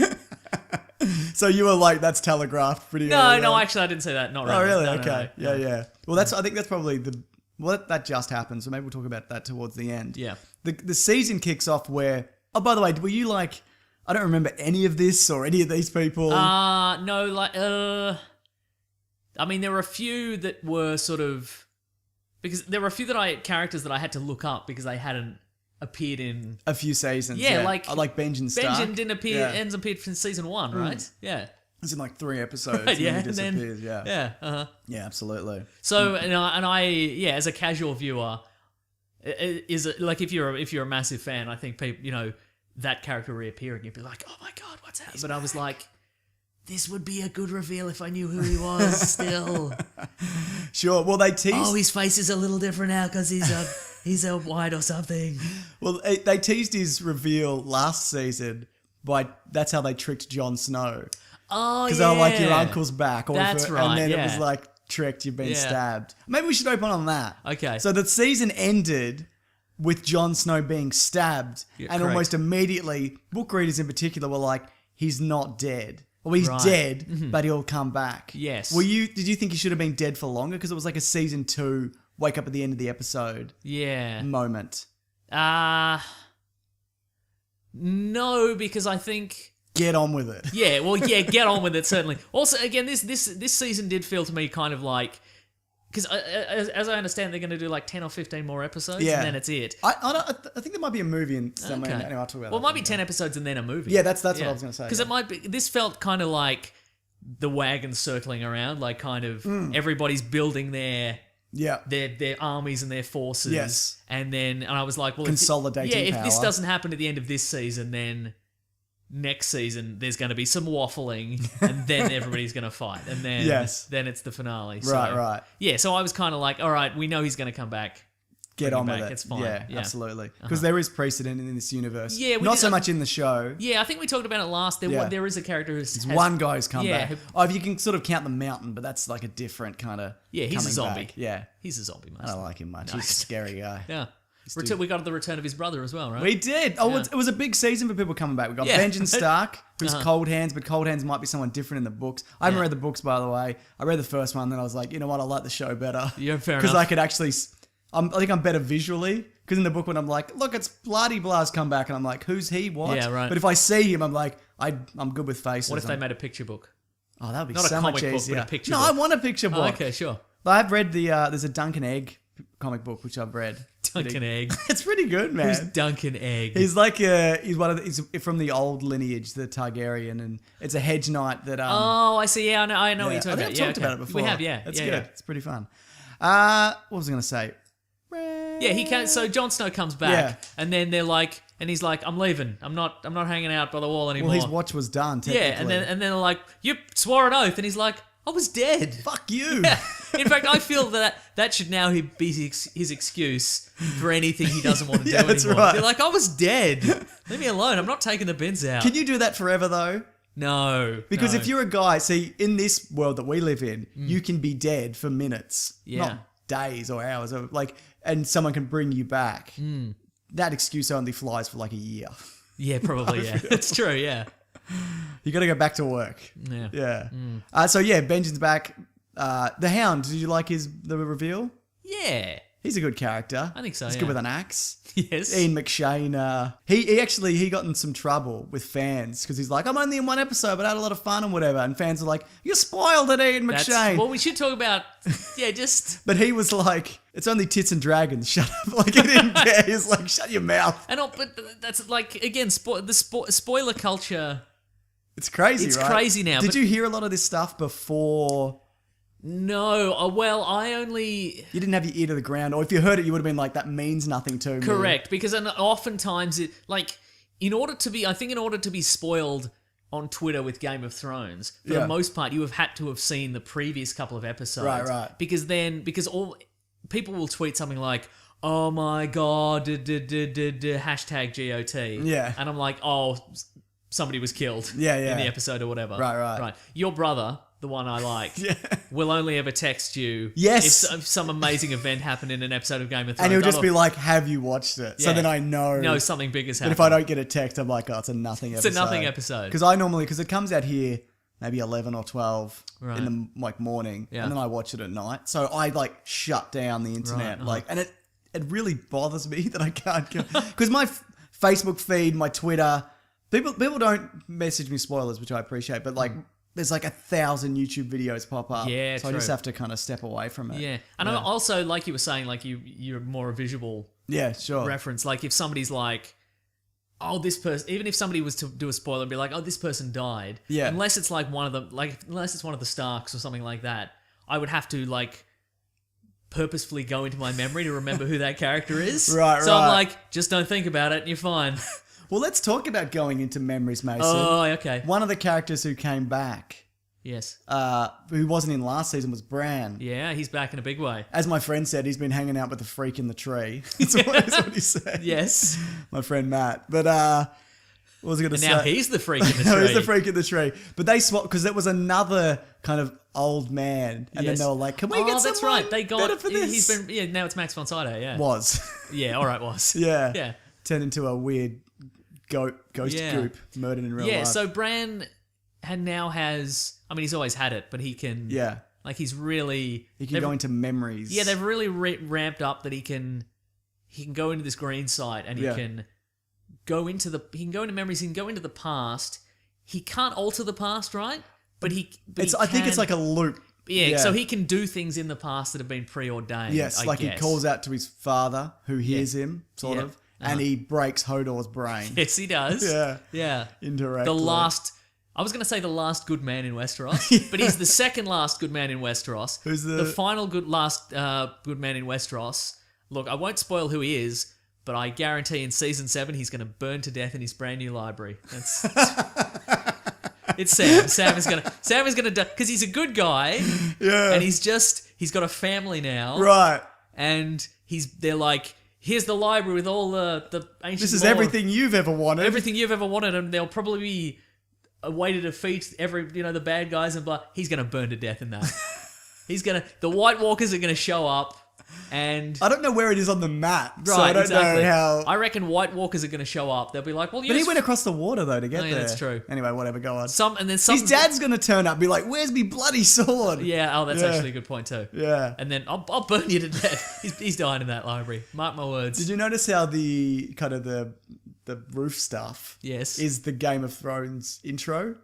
So you were like, that's telegraphed pretty No, early. no, actually I didn't say that. Not really. Oh, really? No, Okay. no. Yeah. Well, I think that's probably that just happened. So maybe we'll talk about that towards the end. Yeah. The season kicks off where, oh, by the way, were you like, I don't remember any of this or any of these people? No, I mean, there were a few that were sort of, because there were a few characters that I had to look up because they hadn't appeared in a few seasons. Yeah, like Benjen Stark. Benjen didn't appear. Yeah. Ends appeared from season 1, right? Yeah. It's in like 3 episodes. Right, yeah, and then he disappears. Yeah. Yeah, absolutely. So and I as a casual viewer, is it like if you're a massive fan, I think people, that character reappearing, you'd be like, oh my God, what's happening? But I was like, this would be a good reveal if I knew who he was still. Sure. Well, they teased. Oh, his face is a little different now because he's a white or something. Well, they teased his reveal last season by that's how they tricked Jon Snow. Oh, yeah. Because they were like, your uncle's back. Or That's right, And then it yeah. was like, tricked, you've been stabbed. Maybe we should open on that. Okay. So the season ended with Jon Snow being stabbed. Yeah, and correct. almost immediately, book readers in particular were like, he's not dead. Well, he's Right. dead, but he'll come back. Yes. Did you think he should have been dead for longer? Because it was like a season 2, wake up at the end of the episode Yeah. moment. No, because I think... Get on with it. Yeah, well, get on with it, certainly. Also, again, this season did feel to me kind of like... Because as I understand, they're going to do like 10 or 15 more episodes, Yeah. and then it's it. I think there might be a movie in somewhere. Okay. Anyway, I'll talk about Well, it that. might be 10 episodes and then a movie. Yeah, that's what I was going to say. Because it might be... This felt kind of like the wagon circling around, like kind of everybody's building their armies and their forces. Yes. And I was like, well... Consolidating if this power. doesn't happen at the end of this season, then... Next season, there's going to be some waffling, and then everybody's going to fight, and then then it's the finale. So, Right. Yeah, so I was kind of like, all right, we know he's going to come back. Get Bring on him with back, it. it's fine. Yeah, Yeah. absolutely. Because there is precedent in this universe. Yeah, we not did- so much in the show. Yeah, I think we talked about it last. There is a character who's There's one guy who's come yeah, back. Oh, if you can sort of count the mountain, but that's like a different kind of. Yeah, he's a coming zombie. back. Yeah, He's a zombie, mate. I don't like him much. He's a scary guy. Yeah. We got the return of his brother as well, right? We did. Oh, Yeah. it was a big season for people coming back. We got Yeah. Benjen Stark, who's Uh-huh. Cold Hands, but Cold Hands might be someone different in the books. I haven't Yeah. read the books, by the way. I read the first one, then I was like, you know what? I like the show better. Yeah, fair Because enough. I could actually, I think I'm better visually. Because in the book, when I'm like, look, it's Bloody Blah's come back, and I'm like, who's he? What? Yeah, right. But if I see him, I'm like, I'm good with faces. What if they made a picture book? Oh, that would be Not a so much comic book, but easier. a picture no, book. I want a picture book. Oh, okay, sure. I've read there's a Duncan Egg comic book, which I've read. Duncan Egg. It's pretty good, man. Who's Duncan Egg? He's like he's from the old lineage, the Targaryen, and it's a hedge knight that. Oh, I see. Yeah, I know what yeah. you're talking I think about. I've Yeah, talked okay. about it before. We have, yeah. That's yeah, good. yeah. It's pretty fun. What was I going to say? Yeah, he can. So Jon Snow comes back, Yeah. and then they're like, and he's like, "I'm leaving. I'm not hanging out by the wall anymore." Well, his watch was done. yeah, Technically. and then they're like, "You swore an oath," and he's like, "I was dead." fuck you. Yeah. In fact, I feel that should now be his excuse for anything he doesn't want to Yeah, do that's anymore. right. Be like, "I was dead. Leave me alone. I'm not taking the bins out." Can you do that forever though? No, Because no. if you're a guy, see, in this world that we live in, you can be dead for minutes, Yeah. not days or hours, or and someone can bring you back. That excuse only flies for like a year. Yeah, probably. Yeah, it's true. Yeah, You got to go back to work. yeah. Yeah. So yeah, Benjen's back. The Hound. Did you like the reveal? Yeah. He's a good character. I think so, He's yeah. good with an axe. Yes. Ian McShane. He got in some trouble with fans because he's like, I'm only in one episode, but I had a lot of fun and whatever. And fans are like, you spoiled it, Ian McShane. Well, we should talk about. Yeah, just. But he was like, it's only tits and dragons. Shut up. Like, he didn't care. He was like, shut your mouth. But that's like again, spoiler culture. It's crazy, It's right? crazy now, Did but- you hear a lot of this stuff before No, well, I only... You didn't have your ear to the ground, or if you heard it, you would have been like, that means nothing to me. Correct, because oftentimes it, like, in order to be spoiled on Twitter with Game of Thrones, for the most part, you have had to have seen the previous couple of episodes. Right. Because all people will tweet something like, "Oh my god, hashtag GOT." Yeah. And I'm like, oh, somebody was killed in the episode or whatever. Right. Your brother, the one I like, will only ever text you Yes. if some amazing event happened in an episode of Game of Thrones. And he'll just be like, have you watched it? So Yeah. then I know. No, something big has But happened. if I don't get a text, I'm like, oh, it's a nothing episode. It's a nothing episode. Because it comes out here maybe 11 or 12 Right. in the morning, Yeah. and then I watch it at night. So I like shut down the internet. Right, And it really bothers me that I can't go. Because my Facebook feed, my Twitter, people don't message me spoilers, which I appreciate, but like, there's like 1,000 YouTube videos pop up. Yeah, so I true. just have to kind of step away from it. Yeah. And also, like you were saying, like you're more a visual Yeah, sure. reference. Like if somebody's like, oh, this person, even if somebody was to do a spoiler and be like, oh, this person died. Yeah. Unless it's like unless it's one of the Starks or something like that, I would have to like purposefully go into my memory to remember who that character is. Right. So I'm like, just don't think about it and you're fine. Well, let's talk about going into memories, Mason. Oh, okay. One of the characters who came back, Yes. who wasn't in last season, was Bran. Yeah, he's back in a big way. As my friend said, he's been hanging out with the freak in the tree. That's what he said. Yes. My friend Matt. But what was I going to say? Now he's the freak in the No, tree. he's the freak in the tree. But they swapped because there was another kind of old man, and Yes. then they were like, "Can we get that's someone right. They got better for this?" He's been now it's Max von Sydow. Yeah. Was Yeah. All right. Was. yeah Yeah. turned into a weird ghost Yeah. goop murdered in real Yeah, life. so Bran now has... I mean, he's always had it, but he can... yeah, Like, he's really... he can go into memories. Yeah, they've really ramped up that he can go into this green site and he Yeah. can go into memories, he can go into the past. He can't alter the past, right? But he I think it's like a loop. Yeah, so he can do things in the past that have been preordained. Yes, I like guess. he calls out to his father, who hears him, sort Yeah. of, and he breaks Hodor's brain. Yes, he does. Yeah. Yeah. Indirectly. I was going to say the last good man in Westeros, but he's the second last good man in Westeros. Who's the final good man in Westeros? Look, I won't spoil who he is, but I guarantee in season 7 he's going to burn to death in his brand new library. It's Sam. Sam is gonna die because he's a good guy. Yeah. And he's got a family now. Right. And they're like, here's the library with all the ancient. This is lore. everything you've ever wanted. Everything you've ever wanted, and there'll probably be a way to defeat the bad guys and blah. He's gonna burn to death in that. The White Walkers are gonna show up, and I don't know where it is on the map, right, so I don't exactly. know how. I reckon White Walkers are gonna show up. They'll be like, well, But he went across the water though to get Oh, yeah, there. that's true. Anyway, whatever. Go on. His His dad's gonna turn up, and be like, "Where's me bloody sword?" Yeah. Oh, that's Yeah. actually a good point too. Yeah. And then I'll burn you to death. He's dying in that library. Mark my words. Did you notice how the kind of the roof stuff Yes. is the Game of Thrones intro?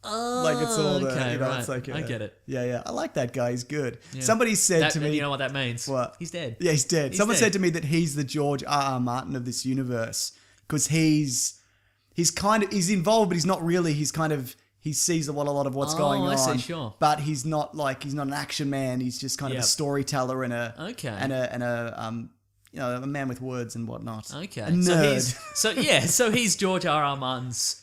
Oh, Like it's all the, okay, right. it's like I get it. Yeah. I like that guy. He's good. Somebody said to me, you know what that means? What? He's dead. Yeah, he's dead. He's Someone dead. said to me that he's the George R. Martin of this universe because he's involved, but he's not really. He sees a lot of what's going on. I see, sure. But he's not an action man. He's just kind of a Yep. storyteller and a Okay. a man with words and whatnot. Okay. A nerd. So he's George R. Martin's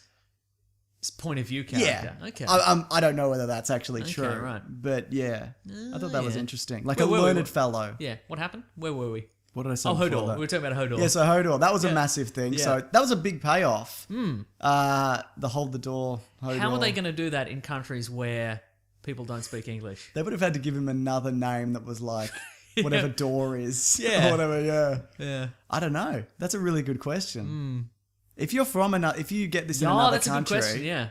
point of view character. Yeah. Okay. I don't know whether that's actually Okay, true. right. But yeah, I thought that was yeah. interesting. Like Where a were we? learned fellow. Yeah. What happened? Where were we? What did I say? Oh, before Hodor. that? We were talking about Hodor. Yeah, so Hodor. That was a Yeah. massive thing. Yeah. So that was a big payoff. The hold the door. Hodor. How are they going to do that in countries where people don't speak English? They would have had to give him another name that was like whatever door is. Yeah. Or whatever, yeah. Yeah. I don't know. That's a really good question. If you're from if you get this in Oh, another that's country, a good question. Yeah.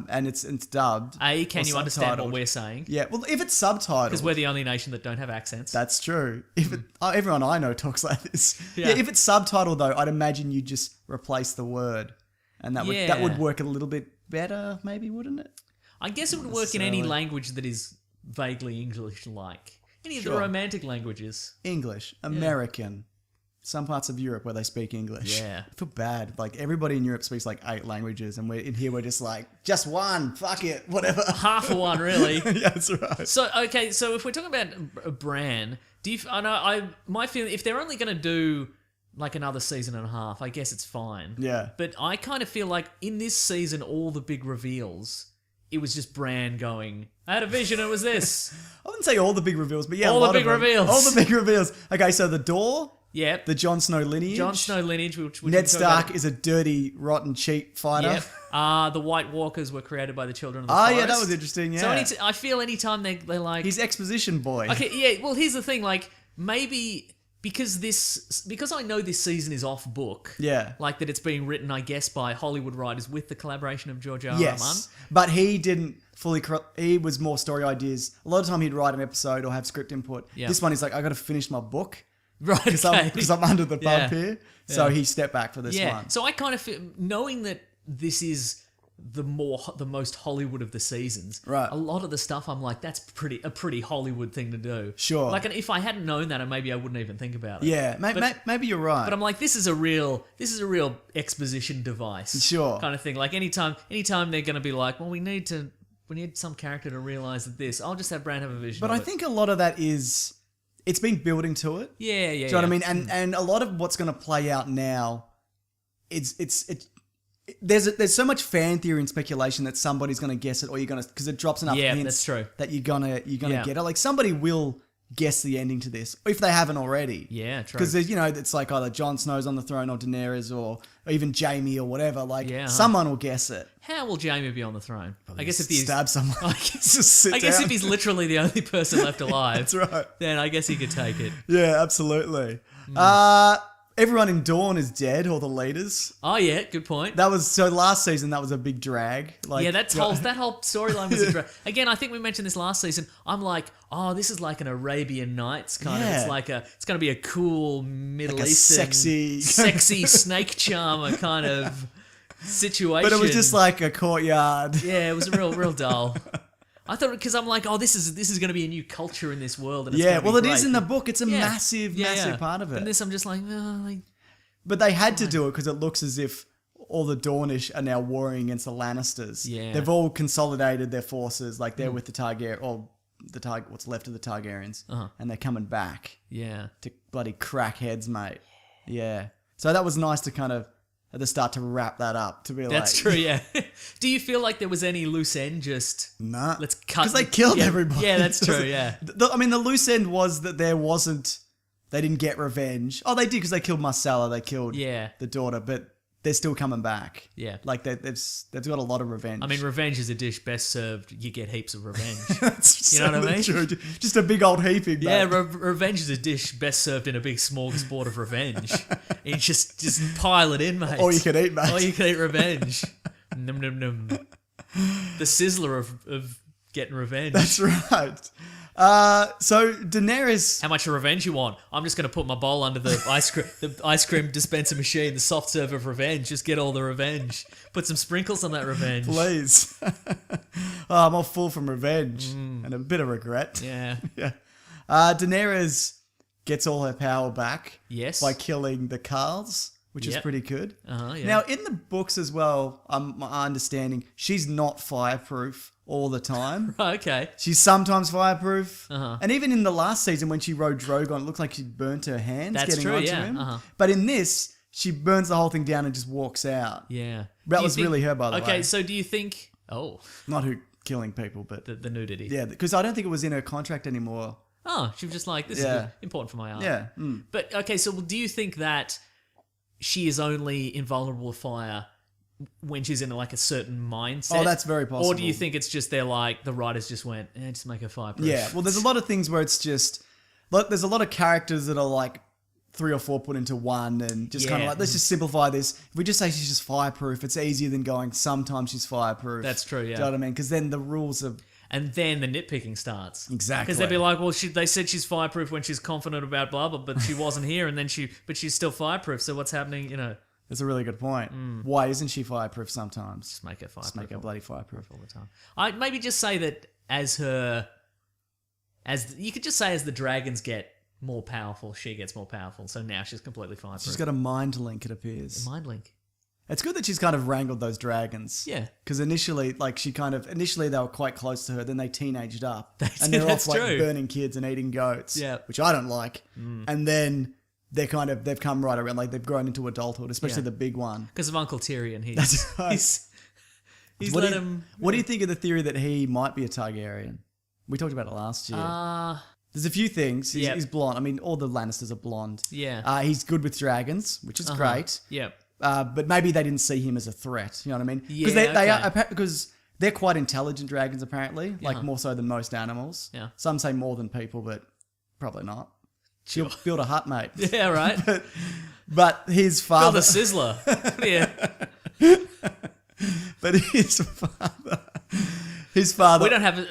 and it's dubbed. Can or you understand what subtitled. we're saying? Yeah, well, if it's subtitled, Because we're the only nation that don't have accents. that's true. If everyone I know talks like this. Yeah. Yeah. If it's subtitled though, I'd imagine you just replace the word, and that would Yeah. work a little bit better, maybe, wouldn't it? I guess it would work in any necessarily. language that is vaguely English-like. Any of the Sure. romantic languages. English, American, some parts of Europe where they speak English. Yeah. I feel bad. Like everybody in Europe speaks like 8 languages, and we're just like, just one, fuck it, whatever. Half of one, really. Yeah, that's right. So if we're talking about Bran, my feeling, if they're only going to do like another season and a half, I guess it's fine. Yeah. But I kind of feel like in this season, all the big reveals, it was just Bran going, I had a vision, it was this. I wouldn't say all the big reveals, but yeah, All a the lot big of them. reveals. All the big reveals. Okay, so the door, Yep. the Jon Snow lineage. Jon Snow lineage, which Ned Stark is a dirty, rotten, cheap fighter. Yep. The White Walkers were created by the Children of the Forest. Yeah, that was interesting. Yeah. So I feel anytime they're like... He's exposition boy. Okay, yeah, well, here's the thing, like, maybe... Because I know this season is off book. Yeah. Like that it's being written, I guess, by Hollywood writers with the collaboration of George R. R. Yes, Martin. but he didn't fully. He was more story ideas. A lot of time he'd write an episode or have script input. Yeah. This one he's like, I got to finish my book Right, because I'm under the pump Yeah. here. So he stepped back for this one. So I kind of feel, knowing that this is the most Hollywood of the seasons. Right. A lot of the stuff I'm like, that's a pretty Hollywood thing to do. Sure. Like, and if I hadn't known that, maybe I wouldn't even think about it. Yeah, maybe you're right. But I'm like, this is a real exposition device. Sure. Kind of thing. Like anytime they're going to be like, well, we need some character to realize that I'll just have Bran have a vision. But of I it. think a lot of that is, it's been building to it. Yeah. Do you know what I mean? And a lot of what's going to play out now, there's so much fan theory and speculation that somebody's going to guess it, or you're going to, because it drops enough hints that's true. that you're gonna Yeah. get it. Like somebody will guess the ending to this, if they haven't already. Yeah, true. Because it's like either Jon Snow's on the throne or Daenerys or even Jaime or whatever. Like someone will guess it. How will Jaime be on the throne? I guess if he's Stab someone. Just sit I guess down. if he's literally the only person left alive, That's right. then I guess he could take it. Yeah, absolutely. Everyone in Dawn is dead, all the leaders. Oh yeah, good point. That was so last season. That was a big drag. Like, Yeah, that whole storyline was a drag. Again, I think we mentioned this last season. I'm like, oh, this is like an Arabian Nights kind of. Yeah. It's going to be a cool Middle Like a Eastern, sexy snake charmer kind of situation. But it was just like a courtyard. yeah, it was real dull. I thought, because I'm like, oh, this is going to be a new culture in this world. And it's Yeah, gonna be well, it great. is in the book. It's a Yeah. massive part of it. And this, I'm just like, But they had to do it because it looks as if all the Dornish are now warring against the Lannisters. Yeah. They've all consolidated their forces. Like they're with the what's left of the Targaryens. And they're coming back yeah. to bloody crack heads, mate. Yeah. So that was nice to kind of, at the start, to wrap that up. To be That's true, yeah. Do you feel like there was any loose end just... Nah. Let's cut... Because they killed everybody. Yeah, that's true, yeah. The loose end was that there wasn't... They didn't get revenge. Oh, they did because they killed Marcella. They killed the daughter, but they're still coming back. Yeah. Like they've got a lot of revenge. I mean, revenge is a dish best served. You get heaps of revenge. That's you know what I mean? True. Just a big old heaping. Yeah, mate. revenge is a dish best served in a big smorgasbord of revenge. You just pile it in, mate. All you can eat, mate. All you can eat revenge. Num num num. The sizzler of getting revenge. That's right. So Daenerys. How much revenge you want? I'm just going to put my bowl under the ice cream dispenser machine, the soft serve of revenge. Just get all the revenge. Put some sprinkles on that revenge. Please. I'm all full from revenge and a bit of regret. Yeah. Yeah. Daenerys gets all her power back. Yes. By killing the Carls, which is pretty good. Yeah. Now, in the books as well, my understanding, she's not fireproof all the time. Okay. She's sometimes fireproof. And even in the last season when she rode Drogon, it looked like she burnt her hands That's getting true, onto yeah. him. But in this, she burns the whole thing down and just walks out. Yeah. That Do you was really her, by the way. Okay, so do you think... Oh, Not who killing people, but... the nudity. Yeah, because I don't think it was in her contract anymore. Oh, she was just like, this is Yeah. important for my art. Yeah. But, okay, so do you think that she is only invulnerable to fire when she's in like a certain mindset? Oh, that's very possible. Or do you think it's just they're like, the writers just went, just make her fireproof? Yeah, well, there's a lot of things where it's just... Look, there's a lot of characters that are like 3 or 4 put into one and just kind of Yeah. like, let's just simplify this. If we just say she's just fireproof, it's easier than going, sometimes she's fireproof. That's true, yeah. Do you know what I mean? Because then the rules are... And then the nitpicking starts. Exactly. Because they'd be like, well, they said she's fireproof when she's confident about blah, blah, but she wasn't here, and then but she's still fireproof, so what's happening, That's a really good point. Why isn't she fireproof sometimes? Just make her fireproof. Just make her bloody fireproof. all the time. I'd maybe just say that you could just say as the dragons get more powerful, she gets more powerful. So now she's completely fine. She's got a mind link, it appears. mind link. It's good that she's kind of wrangled those dragons. Yeah. Because initially they were quite close to her, then they teenaged up. And they're That's off true. burning kids and eating goats. Yeah. Which I don't like. And then they've come right around, they've grown into adulthood, especially the big one. Because of Uncle Tyrion. That's right. He's What let do you- him... What do you think of the theory that he might be a Targaryen? We talked about it last year. There's a few things. He's blonde. I mean, all the Lannisters are blonde. Yeah. He's good with dragons, which is great. Yep. But maybe they didn't see him as a threat. You know what I mean? Because Yeah, they okay. are, because they're quite intelligent dragons, apparently. Like more so than most animals. Yeah. Some say more than people, but probably not. Build a hut, mate. Yeah, right. But his Build father. a sizzler. Yeah. But his father. We don't have a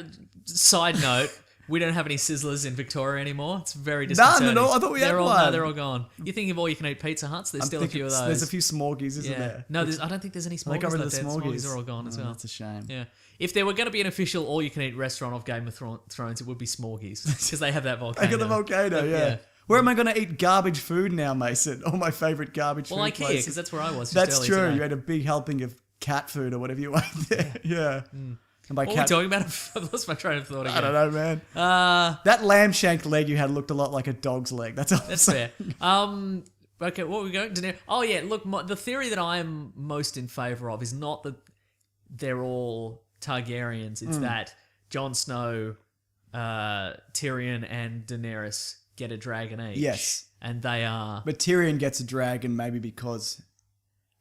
side note. We don't have any sizzlers in Victoria anymore. It's very disconcerting. no, I thought we had No, one. they're all gone. You think of all you can eat Pizza Huts? There's still a few of those. There's a few smorgies, isn't yeah. there? No, I don't think there's any They got smorgies rid of left the there. smorgies. Smorgies are all gone as well. That's a shame. Yeah. If there were going to be an official all-you-can-eat restaurant of Game of Thrones, it would be Smorgies because they have that volcano. I got the volcano, yeah. Where am I going to eat garbage food now, Mason? All my favourite garbage Well, food IKEA, places. because that's where I was. Just That's earlier true. today. You had a big helping of cat food or whatever you ate there. Yeah. And by What cat, are we talking about? I've lost my train of thought again. I don't know, man. That lamb shank leg you had looked a lot like a dog's leg. That's all. That's fair. Okay, what were we going to? Oh yeah, look, the theory that I am most in favour of is not that they're all Targaryens. It's that Jon Snow, Tyrion, and Daenerys get a dragon each. Yes. And they are... But Tyrion gets a dragon maybe because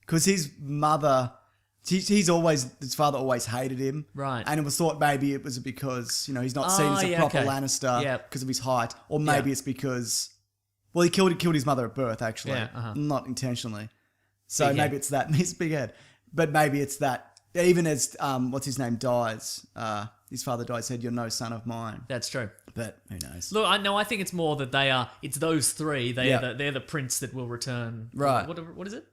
his mother, his father always hated him. Right. And it was thought maybe it was because, he's not seen as a proper Lannister Yep. because of his height. Or maybe it's because, well, he killed his mother at birth, actually. Yeah, Not intentionally. So Big maybe head. it's that. He's a big head. But maybe it's that. Even as, what's his name, dies, his father died, said, "You're no son of mine." That's true. But who knows? Look, I think it's more that it's those three. Yeah. They're the prince that will return. Right. What is it?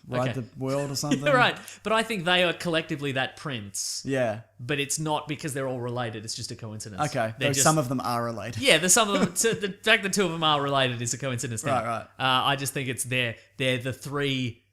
Ride okay. the world or something? Yeah, right. But I think they are collectively that prince. Yeah. But it's not because they're all related. It's just a coincidence. Okay. They're Though just, some of them are related. yeah, there's some of them. The fact that two of them are related is a coincidence. Thing. Right. I just think it's they're the three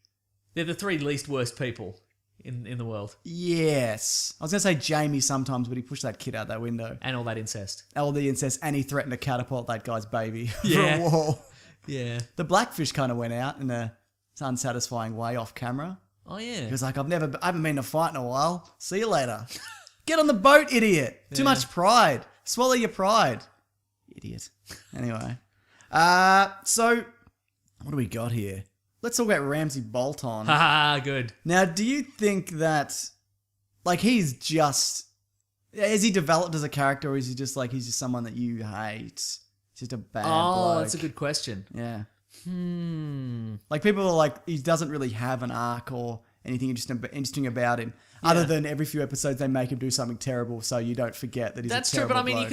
least worst people in the world, Yes. I was going to say Jamie sometimes, but he pushed that kid out that window. and all that incest. All the incest, and he threatened to catapult that guy's baby Yeah. for a wall. Yeah. The blackfish kind of went out in a unsatisfying way off camera. Oh yeah. He was like, I haven't been in a fight in a while. See you later. Get on the boat, idiot. Too much pride. Swallow your pride. Idiot. Anyway. So, what do we got here? Let's talk about Ramsay Bolton. Haha, good. Now, do you think that, has he developed as a character, or is he just he's just someone that you hate? He's just a bad bloke. That's a good question. Yeah. People are like, he doesn't really have an arc or anything interesting about him, other than every few episodes they make him do something terrible, so you don't forget that he's That's a true, terrible but I mean, bloke.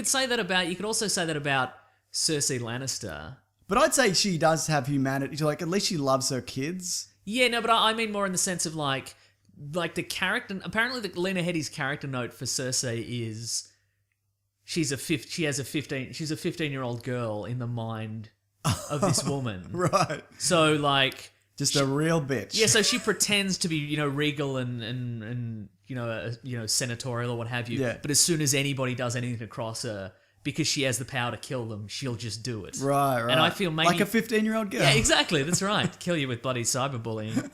you could also say that about Cersei Lannister. But I'd say she does have humanity. At least she loves her kids. Yeah, no, but I mean more in the sense of like the character. Apparently, the Lena Headey's character note for Cersei is she's a 15-year-old girl in the mind of this woman. Right. So Just a real bitch. yeah, so she pretends to be regal and senatorial or what have you. Yeah. But as soon as anybody does anything to cross her, because she has the power to kill them, she'll just do it. Right. And I feel maybe like a 15-year-old girl. Yeah, exactly. That's right. Kill you with bloody cyberbullying.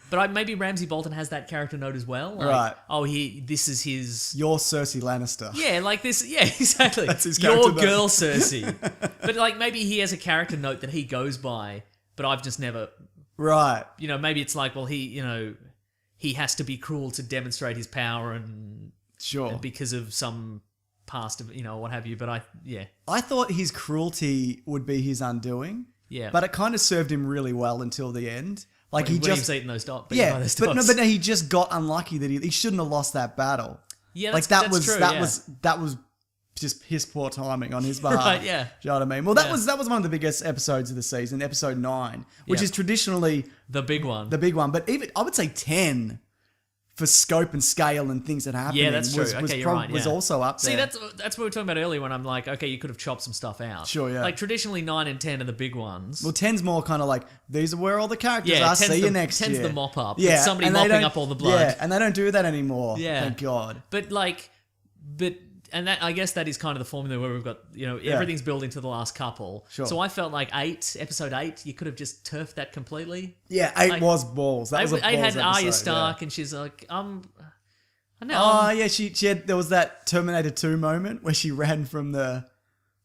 But maybe Ramsay Bolton has that character note as well. Right. Oh, this is his. You're Cersei Lannister. Yeah, like this. Yeah, exactly. That's his Your character note. girl, Cersei. But maybe he has a character note that he goes by, but I've just never. Right. Maybe it's he has to be cruel to demonstrate his power and Sure. because of some past of what have you. But I thought his cruelty would be his undoing. Yeah. But it kind of served him really well until the end. when he was just eating those dogs. yeah, but no, he just got unlucky that he shouldn't have lost that battle. Yeah, that's true, that was just his poor timing on his behalf. Right, yeah. Do you know what I mean? Well, that was one of the biggest episodes of the season, episode 9, which Yeah. is traditionally the big one. the big one. But even I would say 10 for scope and scale and things that happened. Yeah, that's true. Okay, you're right. Was Yeah. also up there. See, that's what we were talking about earlier when I'm like, okay, you could have chopped some stuff out. Sure, yeah. Like traditionally 9 and 10 are the big ones. Well, 10's more kind of like, these are where all the characters are. 10's See you next year. 10's the mop up. Yeah, It's somebody and they mopping don't- up all the blood. Yeah, and they don't do that anymore. Yeah. Thank God. But and that I guess that is kind of the formula where we've got, everything's building to the last couple. Sure. So I felt like episode 8, you could have just turfed that completely. Yeah, 8 Like, was balls. That was a 8 balls had Arya episode, Stark, yeah. and she's like, I know. Oh, yeah, she had, there was that Terminator 2 moment where she ran from the...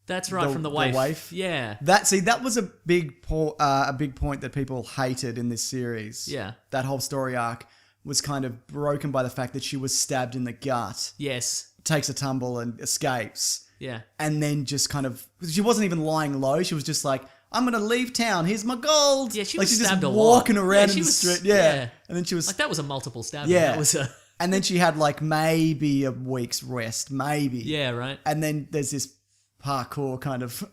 That's right, from the waif. waif. Yeah. That was a big point that people hated in this series. Yeah. That whole story arc was kind of broken by the fact that she was stabbed in the gut, Yes. takes a tumble and escapes. Yeah. And then just kind of, she wasn't even lying low. She was just like, I'm going to leave town. Here's my gold. Yeah, she like was she's stabbed just a lot. walking around Yeah, in she the was- street. yeah. Yeah. And then she was, Like that was a multiple stabbing. yeah. That was a... And then she had like maybe a week's rest, maybe. Yeah, right. And then there's this parkour kind of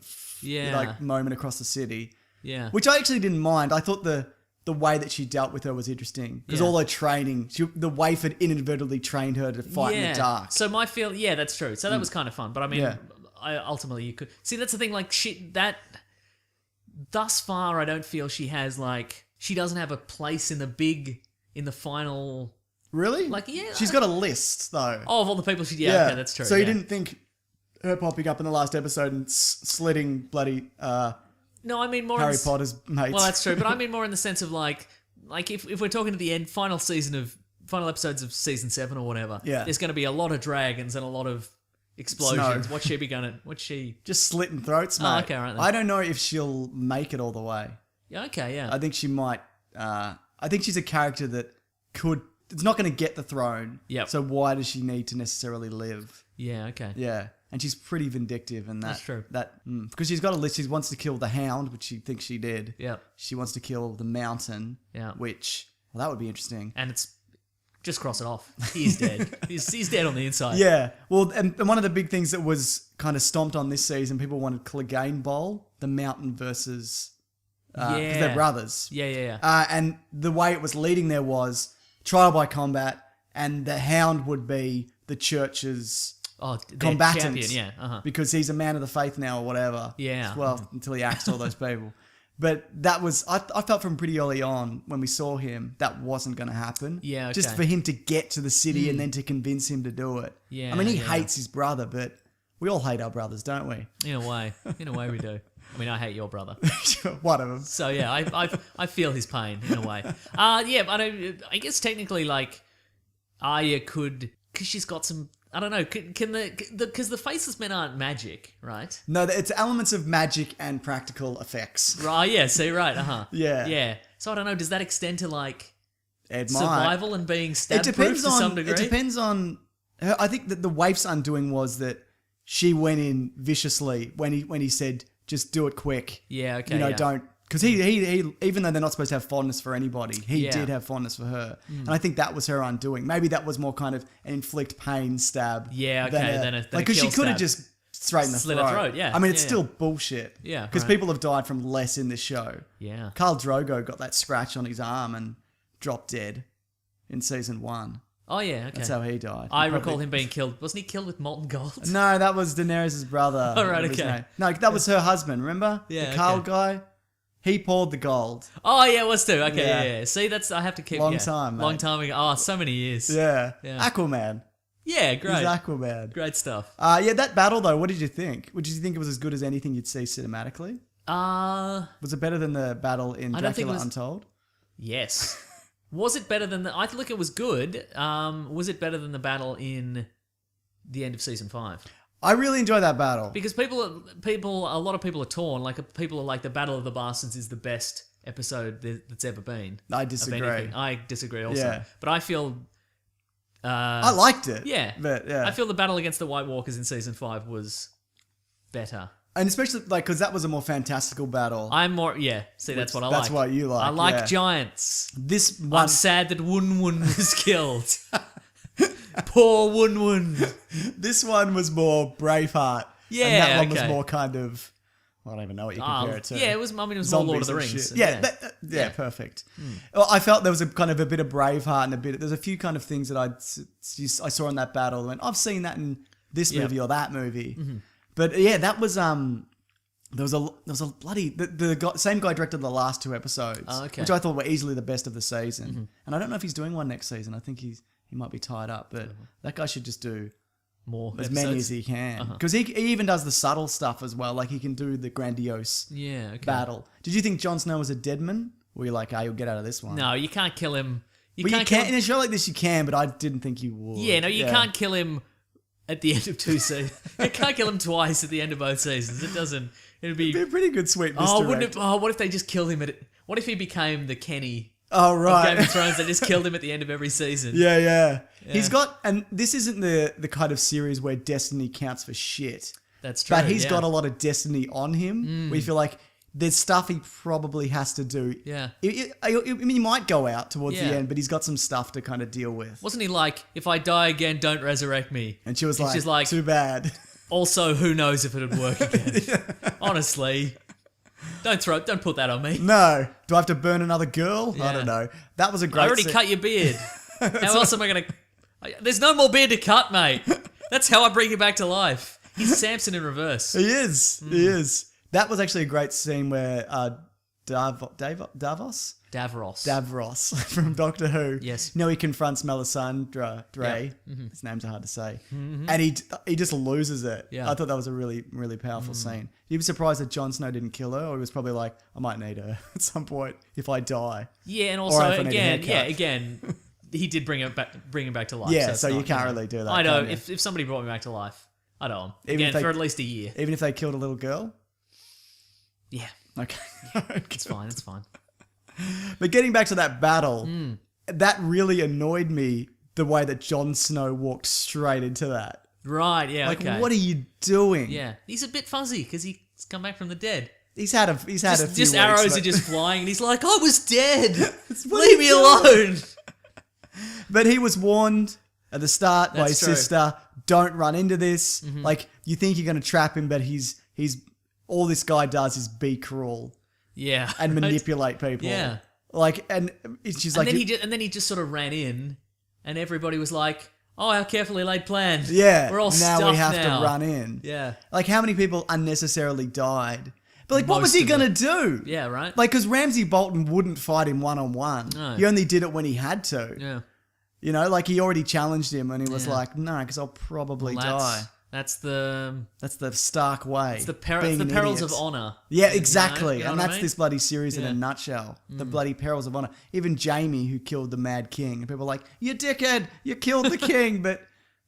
Yeah. like moment across the city. Yeah. Which I actually didn't mind. I thought the way that she dealt with her was interesting. Because Yeah. all her training, the waif had inadvertently trained her to fight in the dark. So my feel, yeah, that's true. So that was kind of fun. But I mean, Yeah. ultimately you could... See, that's the thing, like, thus far, I don't feel she has, like... She doesn't have a place in the final... Really? Like, yeah. She's got a list, though. Oh, of all the people she... Yeah, okay, that's true. So you yeah. didn't think her popping up in the last episode and slitting bloody No, I mean more... Harry in the, Potter's mates. Well, that's true. But I mean more in the sense of, like if we're talking to the end, final episodes of season 7 or whatever, Yeah. there's going to be a lot of dragons and a lot of explosions. Snow. What's she... Just slitting throats, mate. Oh, okay, right then. I don't know if she'll make it all the way. Yeah, okay, yeah. I think she might. I think she's a character that could... It's not going to get the throne. Yep. So why does she need to necessarily live? Yeah, okay. Yeah. And she's pretty vindictive in that. That's true. Because she's got a list. She wants to kill the Hound, which she thinks she did. Yeah. She wants to kill the Mountain. Yeah. Which, well, that would be interesting. And it's... Just cross it off. He's dead. he's dead on the inside. Yeah. Well, and one of the big things that was kind of stomped on this season, people wanted Clegane Bowl, the Mountain versus... Because they're brothers. Yeah. And the way it was leading there was trial by combat, and the Hound would be the church's their combatant. champion, yeah. Uh-huh. Because he's a man of the faith now or whatever. Yeah. Well, until he axed all those people. But that was, I felt from pretty early on when we saw him, that wasn't going to happen. Yeah, okay. Just for him to get to the city and then to convince him to do it. Yeah, I mean, he yeah. hates his brother, but we all hate our brothers, don't we? In a way we do. I mean, I hate your brother. One of them. So yeah, I feel his pain in a way. Yeah, but I guess technically, like, Arya could, because she's got some. I don't know. Can because the faceless men aren't magic, right? No, it's elements of magic and practical effects. Right. Yeah. See. Right. Yeah. Yeah. So I don't know. Does that extend to like It might. survival and being stab proof to some degree? It depends on her. I think that the waif's undoing was that she went in viciously when he said, "Just do it quick." Yeah. Okay. You know, yeah. don't. Because he, even though they're not supposed to have fondness for anybody, he Yeah. did have fondness for her. And I think that was her undoing. Maybe that was more kind of an inflict pain stab. Yeah, okay, than a because she kill could have stab. just straightened the Slit throat. a throat, yeah. I mean, it's Yeah, still yeah. bullshit. Yeah, Because right. people have died from less in this show. Yeah. Khal Drogo got that scratch on his arm and dropped dead in season 1. Oh yeah. Okay. That's how he died. I He recall probably- him being killed. Wasn't he killed with molten gold? No, that was Daenerys' brother. Oh, right, Whatever his okay. name. No, that was her husband, remember? Yeah, The Khal okay. guy. He poured the gold. Oh yeah, it was too. Okay, Yeah. yeah. See, that's I have to keep Long yeah. time, mate. Long time ago. Oh, so many years. Yeah. Yeah. Aquaman. Yeah, He's great. Aquaman. Great stuff. Yeah, that battle though, what did you think? Did you think it was as good as anything you'd see cinematically? Was it better than the battle in I don't think Dracula it was- Untold? Yes. Was it better than the? I think it was good. Was it better than the battle in the end of season 5? I really enjoyed that battle. Because a lot of people are torn. Like people are like, the Battle of the Bastards is the best episode that's ever been. I of disagree. anything. I disagree also. Yeah. But I feel. I liked it. Yeah. But yeah. I feel the battle against the White Walkers in season 5 was better. And especially like because that was a more fantastical battle. I'm more, yeah. See, that's what I like. That's what you like. I like yeah. giants. This one. I'm sad that Wun Wun was killed. Poor Wun Wun. This one was more Braveheart. Yeah, And that one was okay. more kind of I don't even know what you compare it to. Yeah, it was. I mean, it was more Lord of the Zombies and Rings. shit. Yeah, Yeah. perfect. Well, I felt there was a kind of a bit of Braveheart and a bit. There's a few kind of things that I saw in that battle, and I've seen that in this movie or that movie. But yeah, that was there was a bloody same guy directed the last 2 episodes, which I thought were easily the best of the season. And I don't know if he's doing one next season. I think he might be tied up, but that guy should just do More as episodes. many as he can, because he even does the subtle stuff as well. Like he can do the grandiose battle. Did you think Jon Snow was a deadman? Or were you like, you'll get out of this one? No, you can't kill him. You can in a show like this. You can, but I didn't think you would. Yeah, no, you can't kill him at the end of 2 seasons. You can't kill him twice at the end of both seasons. It doesn't. It'd be a pretty good sweet Oh, misdirect. what if they just killed him what if he became the Kenny Oh, of right. Game of Thrones? They just killed him at the end of every season. Yeah. He's got, and this isn't the kind of series where destiny counts for shit. That's true. But he's yeah. got a lot of destiny on him. Where you feel like there's stuff he probably has to do. Yeah. I mean, he might go out towards the Yeah. end, but he's got some stuff to kind of deal with. Wasn't he like, if I die again, don't resurrect me? And she was She's like, just too bad. Also, who knows if it'd work again? Honestly, don't put that on me. No. Do I have to burn another girl? I Yeah. don't know. That was a great I already scene. cut your beard. How else am I gonna? There's no more beard to cut, mate. That's how I bring you back to life. He's Samson in reverse. He is. He is. That was actually a great scene where Davros from Doctor Who. Yes. He confronts Melisandre. His names are hard to say. And he just loses it. Yeah. I thought that was a really, really powerful scene. You were surprised that Jon Snow didn't kill her, or he was probably like, I might need her at some point if I die. Yeah, and Or also if I need a again, haircut. he did bring him back to life. Yeah, it's so you not, can't know. really do that. I know. can you? If somebody brought me back to life, I'd know him. Even Again, if they- for at least a year. Even if they killed a little girl? Yeah, Okay. it's fine. It's fine. But getting back to that battle, that really annoyed me, the way that Jon Snow walked straight into that. Right. Yeah. Like, okay. what are you doing? Yeah, he's a bit fuzzy because he's come back from the dead. He's had a few Just weeks, arrows but- are just flying, and he's like, "I was dead. what Leave are me you alone." But he was warned at the start by his That's true. sister, don't run into this. Like, you think you're going to trap him, but he's all this guy does is be cruel Yeah, and right? manipulate people. Yeah. Like, and she's And like, then he just sort of ran in, and everybody was like, "Oh, how carefully laid plan." yeah, we're all now stuffed we have now. to run in. Yeah, Like, how many people unnecessarily died? But like, what was Most he of going to do? yeah, right. Like, because Ramsay Bolton wouldn't fight him one-on-one. No. He only did it when he had to. Yeah, You know, like he already challenged him and he was Yeah. like, no, because I'll probably Well, die. that's the That's the stark way. it's the being an perils of idiot. honor. Yeah, You know? exactly. You know And what I that's mean? this bloody series in Yeah. a nutshell. The bloody perils of honor. Even Jamie, who killed the Mad King, and people are like, you dickhead, you killed the king. But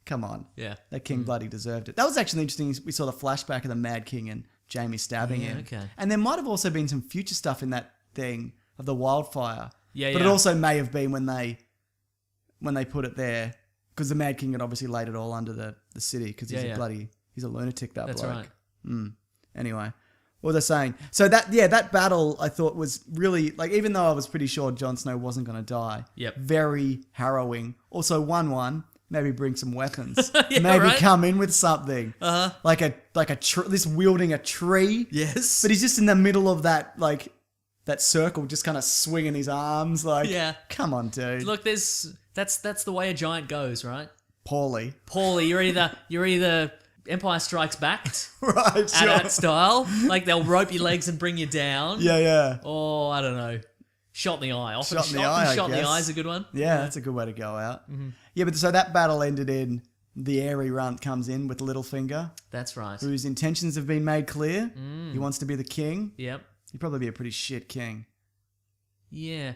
come on. Yeah. That king bloody deserved it. That was actually interesting. We saw the flashback of the Mad King and Jamie stabbing Yeah, him. okay. And there might have also been some future stuff in that thing of the wildfire. Yeah, But yeah. it also may have been when they put it there, because the Mad King had obviously laid it all under the city, because he's Yeah, yeah. he's a lunatic, that That's bloke. right. Anyway, what was I saying? So that battle I thought was really, like, even though I was pretty sure Jon Snow wasn't going to die, Yep. very harrowing. Also 1-1, maybe bring some weapons. Yeah, maybe right. come in with something. Uh-huh. Like this wielding a tree. Yes. But he's just in the middle of that, like, that circle, just kind of swinging his arms, like, Yeah. come on, dude. Look, that's the way a giant goes, right? Poorly. Paulie, you're either Empire Strikes Back Right, at sure. that style, like they'll rope your legs and bring you down. Yeah. Or I don't know, shot in the eye. Often Shot in the eye, I shot in the guess. eye is a good one. Yeah, that's a good way to go out. Yeah, but so that battle ended in the airy runt comes in with Littlefinger, That's right. whose intentions have been made clear. He wants to be the king. Yep. He'd probably be a pretty shit king. Yeah.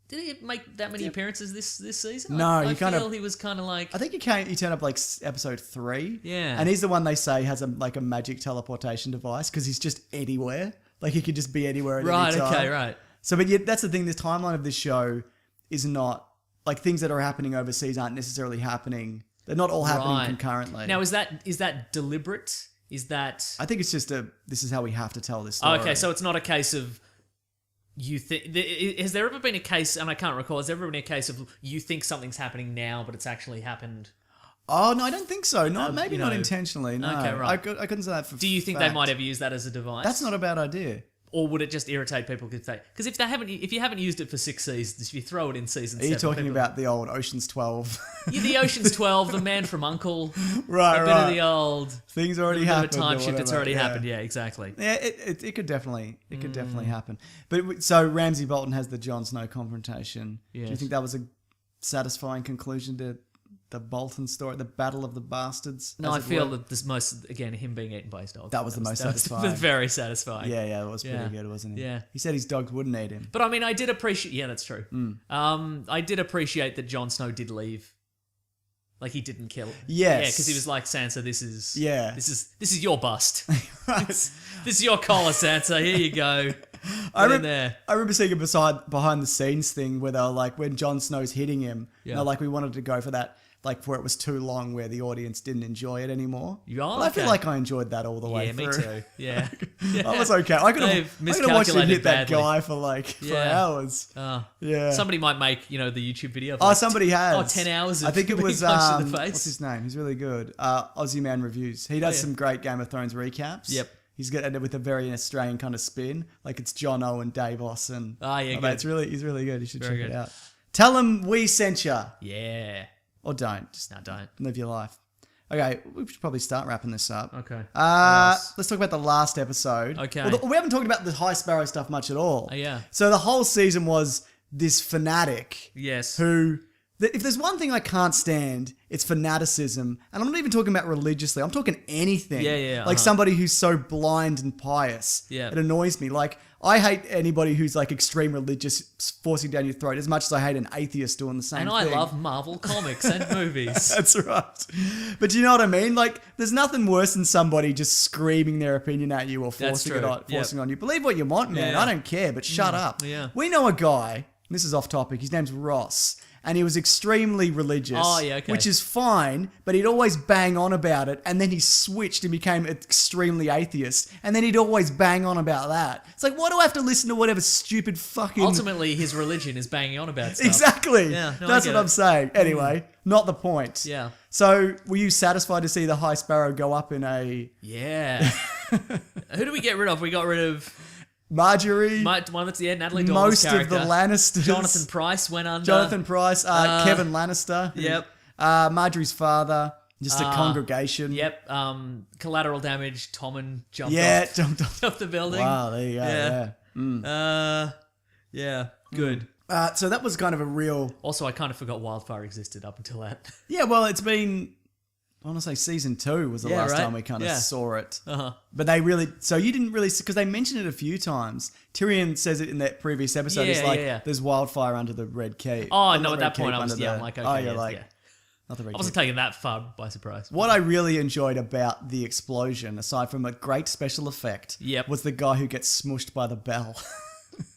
Did he make that many appearances this season? No, I he kind of- feel he was kind of like I think he turned up like episode 3. Yeah. And he's the one they say has a magic teleportation device, because he's just anywhere. Like he could just be anywhere at right. any time. Okay. Right. So, but yet that's the thing. The timeline of this show is not like things that are happening overseas aren't necessarily happening. They're not all happening Right. concurrently. Now, is that deliberate? Is that I think it's just this is how we have to tell this story. okay? So it's not a case of you think. Has there ever been a case? And I can't recall. Has there ever been a case of you think something's happening now, but it's actually happened Oh, no, I don't think so. Not maybe you not know. intentionally, no. Okay, right. I couldn't say that for Do you think fact. they might have used that as a device? That's not a bad idea. Or would it just irritate people? Because if you haven't used it for 6 seasons, if you throw it in season Are you 7, talking people- about the old Ocean's 12? Yeah, the Ocean's 12, the Man from Uncle, Right, a bit of the old Things already bit of a happened. time or shift. It's whatever, already yeah. happened. Yeah, exactly. Yeah, it could definitely happen. But so Ramsay Bolton has the Jon Snow confrontation. Do you Yes. think that was a satisfying conclusion to the Bolton story, the Battle of the Bastards? No, as I it feel were? that this most again him being eaten by his dog. That was the most satisfying. Very satisfying. Yeah, it was pretty Yeah. good, wasn't it? Yeah. He said his dogs wouldn't eat him. But I mean, I did appreciate. Yeah, that's true. Mm. I did appreciate that Jon Snow did leave. Like he didn't kill. Yes. Yeah, because he was like, Sansa, this is your bust. Right. This is your collar, Sansa. Here you go. I Get in there. remember seeing a behind the scenes thing where they were like, when Jon Snow's hitting him, Yeah. they're like, we wanted to go for that, like where it was too long, where the audience didn't enjoy it anymore. Oh, But I feel okay. like I enjoyed that all the way Yeah, me through. too. Yeah. I was okay. I could have They've watched him miscalculated hit that badly. guy for like Yeah. hours. Oh. Yeah. Somebody might make, the YouTube video. Of Oh, like somebody has. 10 hours of I think it being was punched in the face. what's his name? He's really good. Aussie Man Reviews. He does yeah. some great Game of Thrones recaps. Yep. He's got it with a very Australian kind of spin, like it's Jono and Davos and. Ah, yeah, oh, good. he's really good. You should Very check it good. out. Tell him we sent you, Yeah. or don't. Just No, don't. live your life. Okay, we should probably start wrapping this up. Okay. What else? Let's talk about the last episode. Okay. Well, we haven't talked about the High Sparrow stuff much at all. Oh, yeah. So the whole season was this fanatic Yes. who, if there's one thing I can't stand, it's fanaticism. And I'm not even talking about religiously. I'm talking anything. Yeah, Like somebody who's so blind and pious. Yeah. It annoys me. Like, I hate anybody who's like extreme religious forcing down your throat as much as I hate an atheist doing the same And thing. I love Marvel comics and movies. That's right. But do you know what I mean? Like, there's nothing worse than somebody just screaming their opinion at you or forcing true. forcing on you. Believe what you want, man. Yeah. I don't care, but shut up. yeah. We know a guy, this is off topic, his name's Ross, and he was extremely religious. Oh, yeah, okay. Which is fine, but he'd always bang on about it, and then he switched and became extremely atheist, and then he'd always bang on about that. It's like, why do I have to listen to whatever stupid fucking... Ultimately, his religion is banging on about stuff. Exactly. Yeah, no, That's I what get I'm it. saying. Anyway, not the point. Yeah. So, were you satisfied to see the High Sparrow go up in a Yeah. Who do we get rid of? We got rid of Marjorie, one that's Natalie Dormer's most of character. the Lannisters, Jonathan Price went under. Jonathan Price, Kevin Lannister, Yep. Marjorie's father, just a congregation. Yep. Collateral damage. Tommen jumped Yeah, off, jumped off. off the building. Wow, there you go. Yeah. Yeah. Yeah. Good. So that was kind of a real. Also, I kind of forgot Wildfire existed up until that. Yeah, well, it's been. I want to say season 2 was the Yeah, last right? time we kind of Yeah. saw it. Uh-huh. But they really, so you didn't really, because they mentioned it a few times. Tyrion says it in that previous episode. He's Yeah, like, yeah. there's wildfire under the Red Keep. Oh, Not no, the at Red that point, Keep, I'm under the- like, okay, oh, you're yeah, like, yeah. not the Red I wasn't Keep. taken that far by surprise. What I really enjoyed about the explosion, aside from a great special effect, Yep. was the guy who gets smushed by the bell.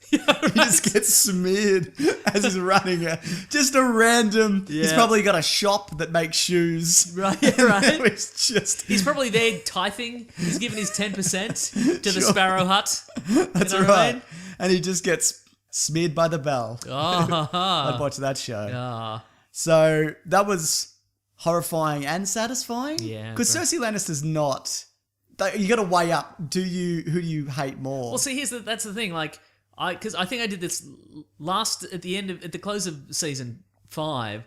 He just gets smeared as he's running. Just a random. He's Yeah. probably got a shop that makes shoes. Right, right. It's just. He's probably there tithing. He's given his 10% to the Sure. Sparrow Hut. That's You know what I right. mean? And he just gets smeared by the bell. Oh, I'd watch that show. ah. So that was horrifying and satisfying. Yeah, Because very- Cersei Lannister's not. You got to weigh up. Who do you hate more? Well, see, that's the thing. Like, because I think I did this at the close of season 5.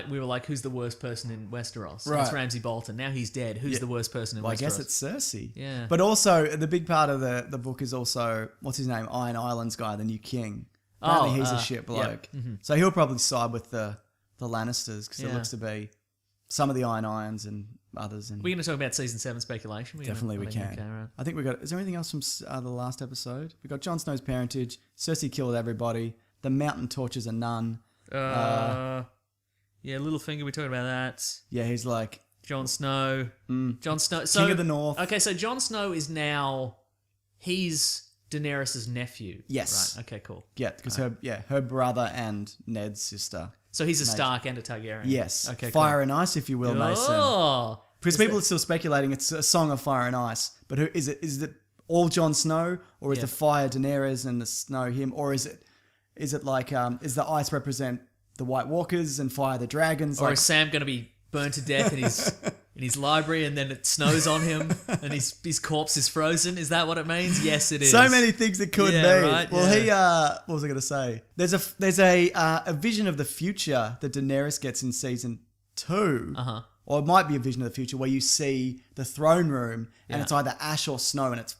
We were like, who's the worst person in Westeros? And It's Right. Ramsay Bolton. Now he's dead. Who's the worst person in Well, I Westeros? guess it's Cersei. Yeah. But also, the big part of the book is also, what's his name? Iron Islands guy, the new king. Apparently he's a shit bloke. yep. So he'll probably side with the Lannisters because it Yeah. looks to be some of the Iron Irons and others. And We're going to talk about season 7 speculation. definitely we can. Okay, right. I think we got. Is there anything else from the last episode? We got Jon Snow's parentage. Cersei killed everybody. The mountain tortures a nun. Yeah, Littlefinger. We talked about that. Yeah, he's like Jon Snow. Jon Snow. So, King of the North. Okay, so Jon Snow is now. He's Daenerys' nephew. Yes. Right. Okay. Cool. yeah, because her brother and Ned's sister. So he's a Stark and a Targaryen. Yes. Okay. Fire and Ice, if you will, cool. Mason. Oh. Because people are still speculating it's a song of fire and ice. But who is it? Is it all Jon Snow, or is Yeah. the fire Daenerys and the snow him, or is it like is the ice represent the White Walkers and fire the dragons? Or Like, is Sam going to be burned to death in his library, and then it snows on him, and his corpse is frozen. Is that what it means? Yes, it is. So many things it could Yeah, be. right, Well, yeah. what was I going to say? There's a vision of the future that Daenerys gets in season 2. Uh-huh. Or it might be a vision of the future where you see the throne room and Yeah. it's either ash or snow and it's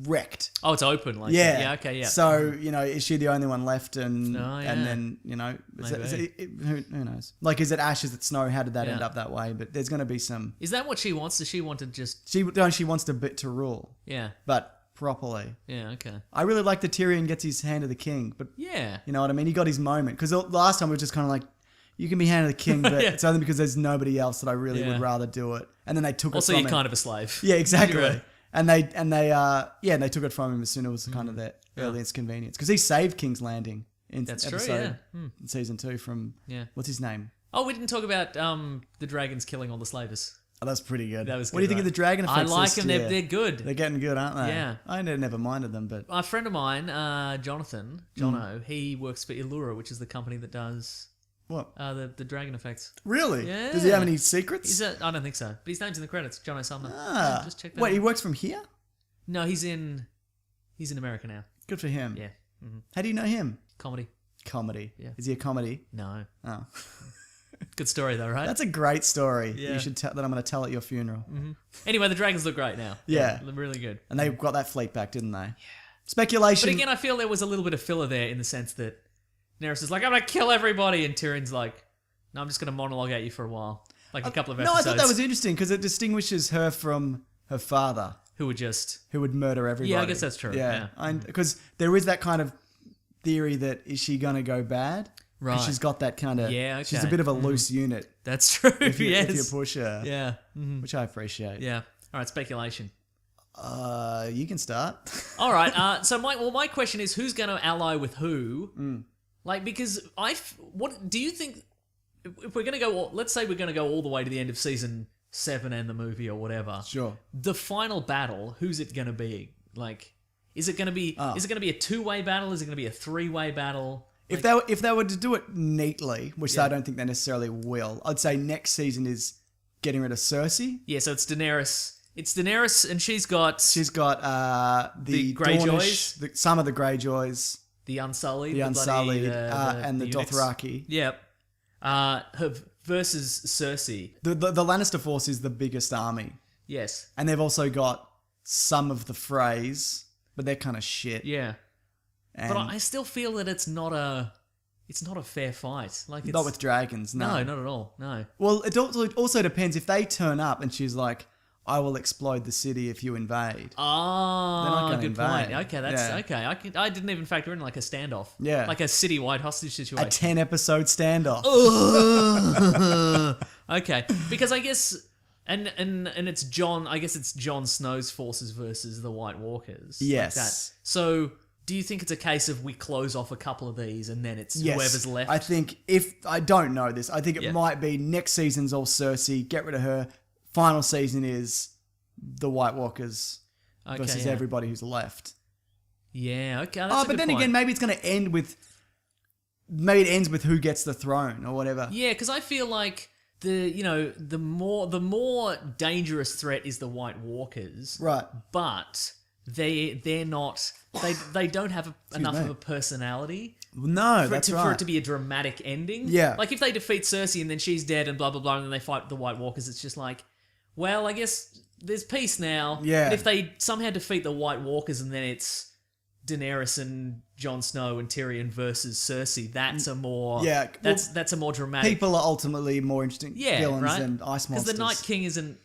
wrecked. Oh, it's open. Like Yeah. Yeah. Okay. Yeah. So, is she the only one left? And Oh, yeah. and then, Maybe. who knows? Like, is it ash? Is it snow? How did that Yeah. end up that way? But there's going to be some... Is that what she wants? Does she want to just? She wants to rule, Yeah. but properly. Yeah. Okay. I really like that Tyrion gets his hand of the king, but Yeah. you know what I mean? He got his moment. Because the last time we were just kind of like, you can be hand of the king, but Yeah. it's only because there's nobody else that I really Yeah. would rather do it. And then they took Also, it from you're him. kind of a slave. Yeah, exactly. You're right. And they took it from him as soon as it was kind of their earliest convenience. Because he saved King's Landing in That's true, episode yeah. in season 2 from Yeah. what's his name? Oh, we didn't talk about the dragons killing all the slavers. Oh, that's pretty good. That was What do you good, think of the right? dragon I effects? like this them. year? They're good. They're getting good, aren't they? Yeah. I never minded them, but A friend of mine, Jonathan, Jono, he works for Illura, which is the company that does what? the dragon effects. Really? Yeah. Does he have any secrets? I don't think so, but his name's in the credits. Jono Sumner. Ah. Just check that. Wait, out. he works from here? No, he's in America now. Good for him. Yeah, How do you know him? comedy. Comedy. Yeah. Is he a comedy? No, Oh. good story though, right? That's a great story. Yeah. You should tell that I'm going to tell at your funeral. Anyway, the dragons look great now. Yeah. They're really good. And they got that fleet back, didn't they? Yeah. Speculation. But again, I feel there was a little bit of filler there in the sense that Daenerys is like, I'm gonna kill everybody, and Tyrion's like, no, I'm just gonna monologue at you for a while, like a couple of no, episodes. I thought that was interesting because it distinguishes her from her father, who would just who would murder everybody. Yeah, I guess that's true, yeah. Because there is that kind of theory that is she going to go bad? 'Cause Right. She's got that kind of... Yeah, okay. She's a bit of a loose unit that's true. if you, yes. if you push her, Yeah. which I appreciate. Yeah. All right. Speculation. You can start. All right. So my question is, who's going to ally with who? Like, because what do you think? If we're going to go, let's say we're going to go all the way to the end of season 7 and the movie or whatever. Sure. The final battle, who's it going to be? Like, is it going to be? Is it going to be a 2-way battle? Is it going to be a 3-way battle? If they were to do it neatly, which I don't think they necessarily will, I'd say next season is getting rid of Cersei. Yeah. So it's Daenerys. It's Daenerys, and she's got She's got The Greyjoys? some of the Greyjoys, the Unsullied, the Unsullied, bloody, and the eunuchs. Dothraki. Yep. Her versus Cersei. The Lannister force is the biggest army, Yes. and they've also got some of the Freys, but they're kind of shit. Yeah. And But I still feel that it's not a fair fight. Like it's not with dragons, no. No, not at all. No. Well, it also depends if they turn up and she's like, "I will explode the city if you invade." Oh, They're not gonna good point. invade. Okay, that's Yeah. okay. I didn't even factor in like a standoff. Yeah. Like a city-wide hostage A situation. 10-episode standoff. Okay, because I guess and it's Jon. I guess it's Jon Snow's forces versus the White Walkers. like Yes. that. So, do you think it's a case of we close off a couple of these and then it's whoever's left? I think I don't know this. I think it Yeah. might be next season's all Cersei. Get rid of her. Final season is the White Walkers versus yeah. everybody who's left. Yeah. Okay. That's a But good then point. again, maybe it's going to end with. Maybe it ends with who gets the throne or whatever. Yeah, because I feel like the more dangerous threat is the White Walkers, Right. but they're not they don't have enough me. of a personality No, for that's it, right. for it to be a dramatic ending. Yeah. Like if they defeat Cersei and then she's dead and blah blah blah and then they fight the White Walkers, it's just like, well, I guess there's peace now. Yeah. And if they somehow defeat the White Walkers and then it's Daenerys and Jon Snow and Tyrion versus Cersei, that's a more Yeah, that's a more dramatic. People are ultimately more interesting villains right? than ice Because monsters. the Night King isn't.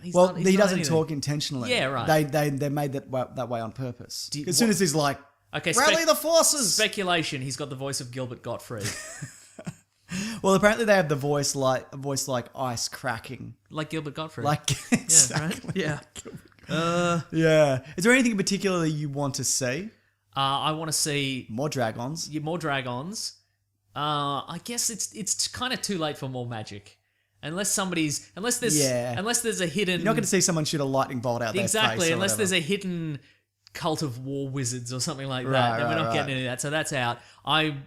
He's Well, not, he's he not doesn't anything. talk intentionally. Yeah, right. They made that way on purpose. Do you- As soon as he's like, Okay, rally the forces. Speculation. He's got the voice of Gilbert Gottfried, Well, apparently they have the voice like ice cracking. like Gilbert Gottfried. Like yeah, exactly. right? Yeah. Yeah. Is there anything in particular you want to see? I want to see More dragons. more dragons. I guess it's kind of too late for more magic, unless there's a hidden. You're not going to see someone shoot a lightning bolt out their face. Exactly, or unless whatever. there's a hidden cult of war wizards or something like that. Right, Then we're right, not getting right. any of that, so that's out. I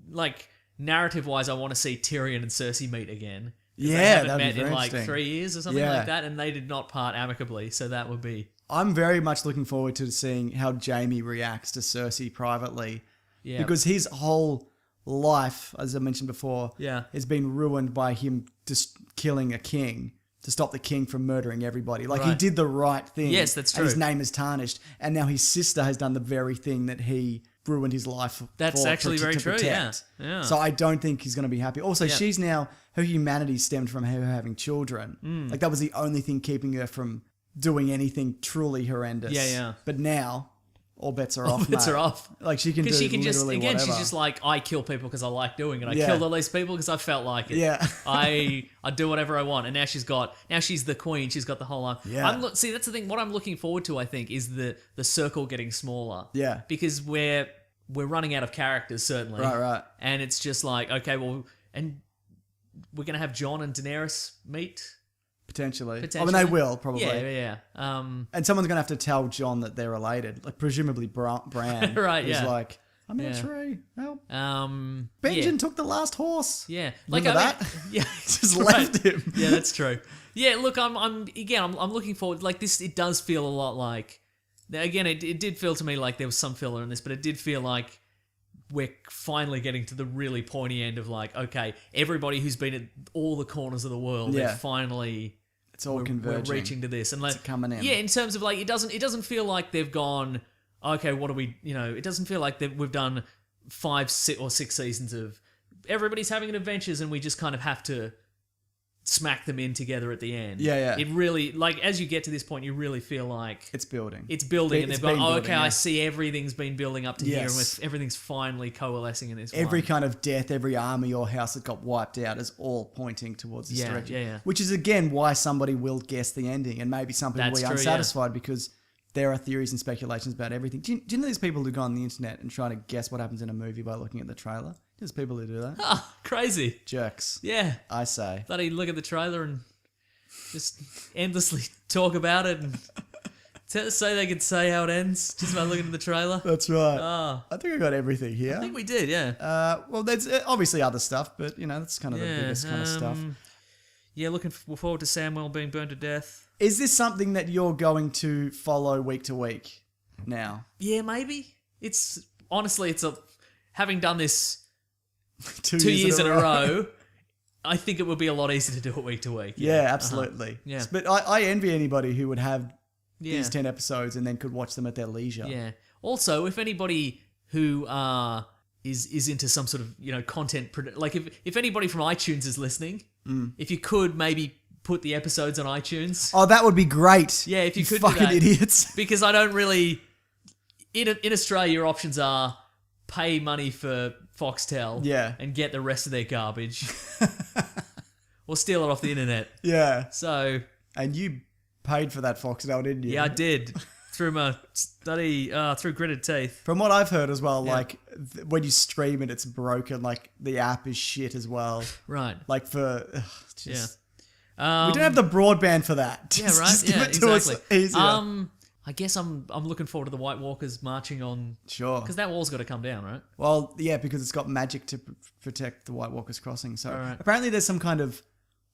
like narrative-wise, I want to see Tyrion and Cersei meet again, 'Cause they Yeah, haven't that'd be met very in like interesting. 3 years or something Yeah. like that, and they did not part amicably. So that would be I'm very much looking forward to seeing how Jamie reacts to Cersei privately. yeah. Because his whole life, as I mentioned before, Yeah. has been ruined by him just killing a king to stop the king from murdering everybody. Like, he Right. did the right thing. Yes, that's And his true. name is tarnished. And now his sister has done the very thing that he ruined his life That's for, actually to very true, protect. yeah. So I don't think he's going to be happy. Also, Yeah. she's now, her humanity stemmed from her having children. Mm. Like, that was the only thing keeping her from doing anything truly horrendous. Yeah, yeah. But now, all bets are off, bets mate. are off. Like, she can do Because she can just, literally again, whatever. she's just like, I kill people because I like doing it. I Yeah. killed all these people because I felt like it. Yeah. I do whatever I want. And now she's the queen. She's got the whole life. Yeah. See, that's the thing. What I'm looking forward to, I think, is the circle getting smaller. Yeah. Because we're running out of characters, certainly. Right. And it's just like, okay, well, and we're going to have Jon and Daenerys meet. Potentially. I mean, Potentially. they will, probably. Yeah. And someone's going to have to tell John that they're related. Like, presumably Bran. Right, Who's yeah. like, I'm in Yeah. a tree. Help. Yeah. Benjen took the last horse. Yeah, Remember I mean, that? yeah, Just right. left him. Yeah, that's true. Yeah, look, I'm looking forward. Like this, it does feel a lot like. Now, again, it did feel to me like there was some filler in this, but it did feel like we're finally getting to the really pointy end of like, okay, everybody who's been at all the corners of the world, Yeah. they're finally. It's all We're converging. reaching to this, and like It's coming in. Yeah, in terms of like, it doesn't feel like they've gone. Okay, what do we? It doesn't feel like we've done 5, 6, or 6 seasons of everybody's having an adventures, and we just kind of have to smack them in together at the end. Yeah. It really, like, as you get to this point, you really feel like It's building. it's building, and It's they've gone, been oh, building, okay, yeah. I see everything's been building up to here, and Yes. everything's finally coalescing in this Every one. kind of death, every army or house that got wiped out is all pointing towards this Yeah, direction. yeah. Which is, again, why somebody will guess the ending. And maybe some people That's will be true, unsatisfied because there are theories and speculations about everything. Do you know these people who go on the internet and try to guess what happens in a movie by looking at the trailer? There's people who do that. Ah, crazy. Jerks, Yeah. I say. Bloody look at the trailer and just endlessly talk about it and say they could say how it ends just by looking at the trailer. That's right. Ah, I think I got everything here. I think we did, yeah. Well, there's obviously other stuff, but, that's kind of the biggest kind of stuff. Yeah, looking forward to Samwell being burned to death. Is this something that you're going to follow week to week now? Yeah, maybe. It's honestly, having done this 2 2 years in a row. I think it would be a lot easier to do it week to week. Yeah, absolutely. Yeah. But I envy anybody who would have Yeah. these 10 episodes and then could watch them at their leisure. Yeah. Also, if anybody who is into some sort of content, like if anybody from iTunes is listening, if you could maybe put the episodes on iTunes, Oh, that would be great. Yeah, if you could do fucking that. idiots. because I don't really. In Australia, your options are pay money for Foxtel, Yeah. and get the rest of their garbage, or steal it off the internet. Yeah. So And you paid for that Foxtel, didn't you? yeah, I did through my study, through gritted teeth. From what I've heard as well, like when you stream it, it's broken. Like the app is shit as well. Right. Like for Yeah. just we don't have the broadband for that. Yeah, Just- right. Just give Yeah, it to exactly. us easier. I guess I'm looking forward to the White Walkers marching on, Sure. because that wall's got to come down, right? Well, yeah, because it's got magic to protect the White Walkers crossing. So Alright. apparently there's some kind of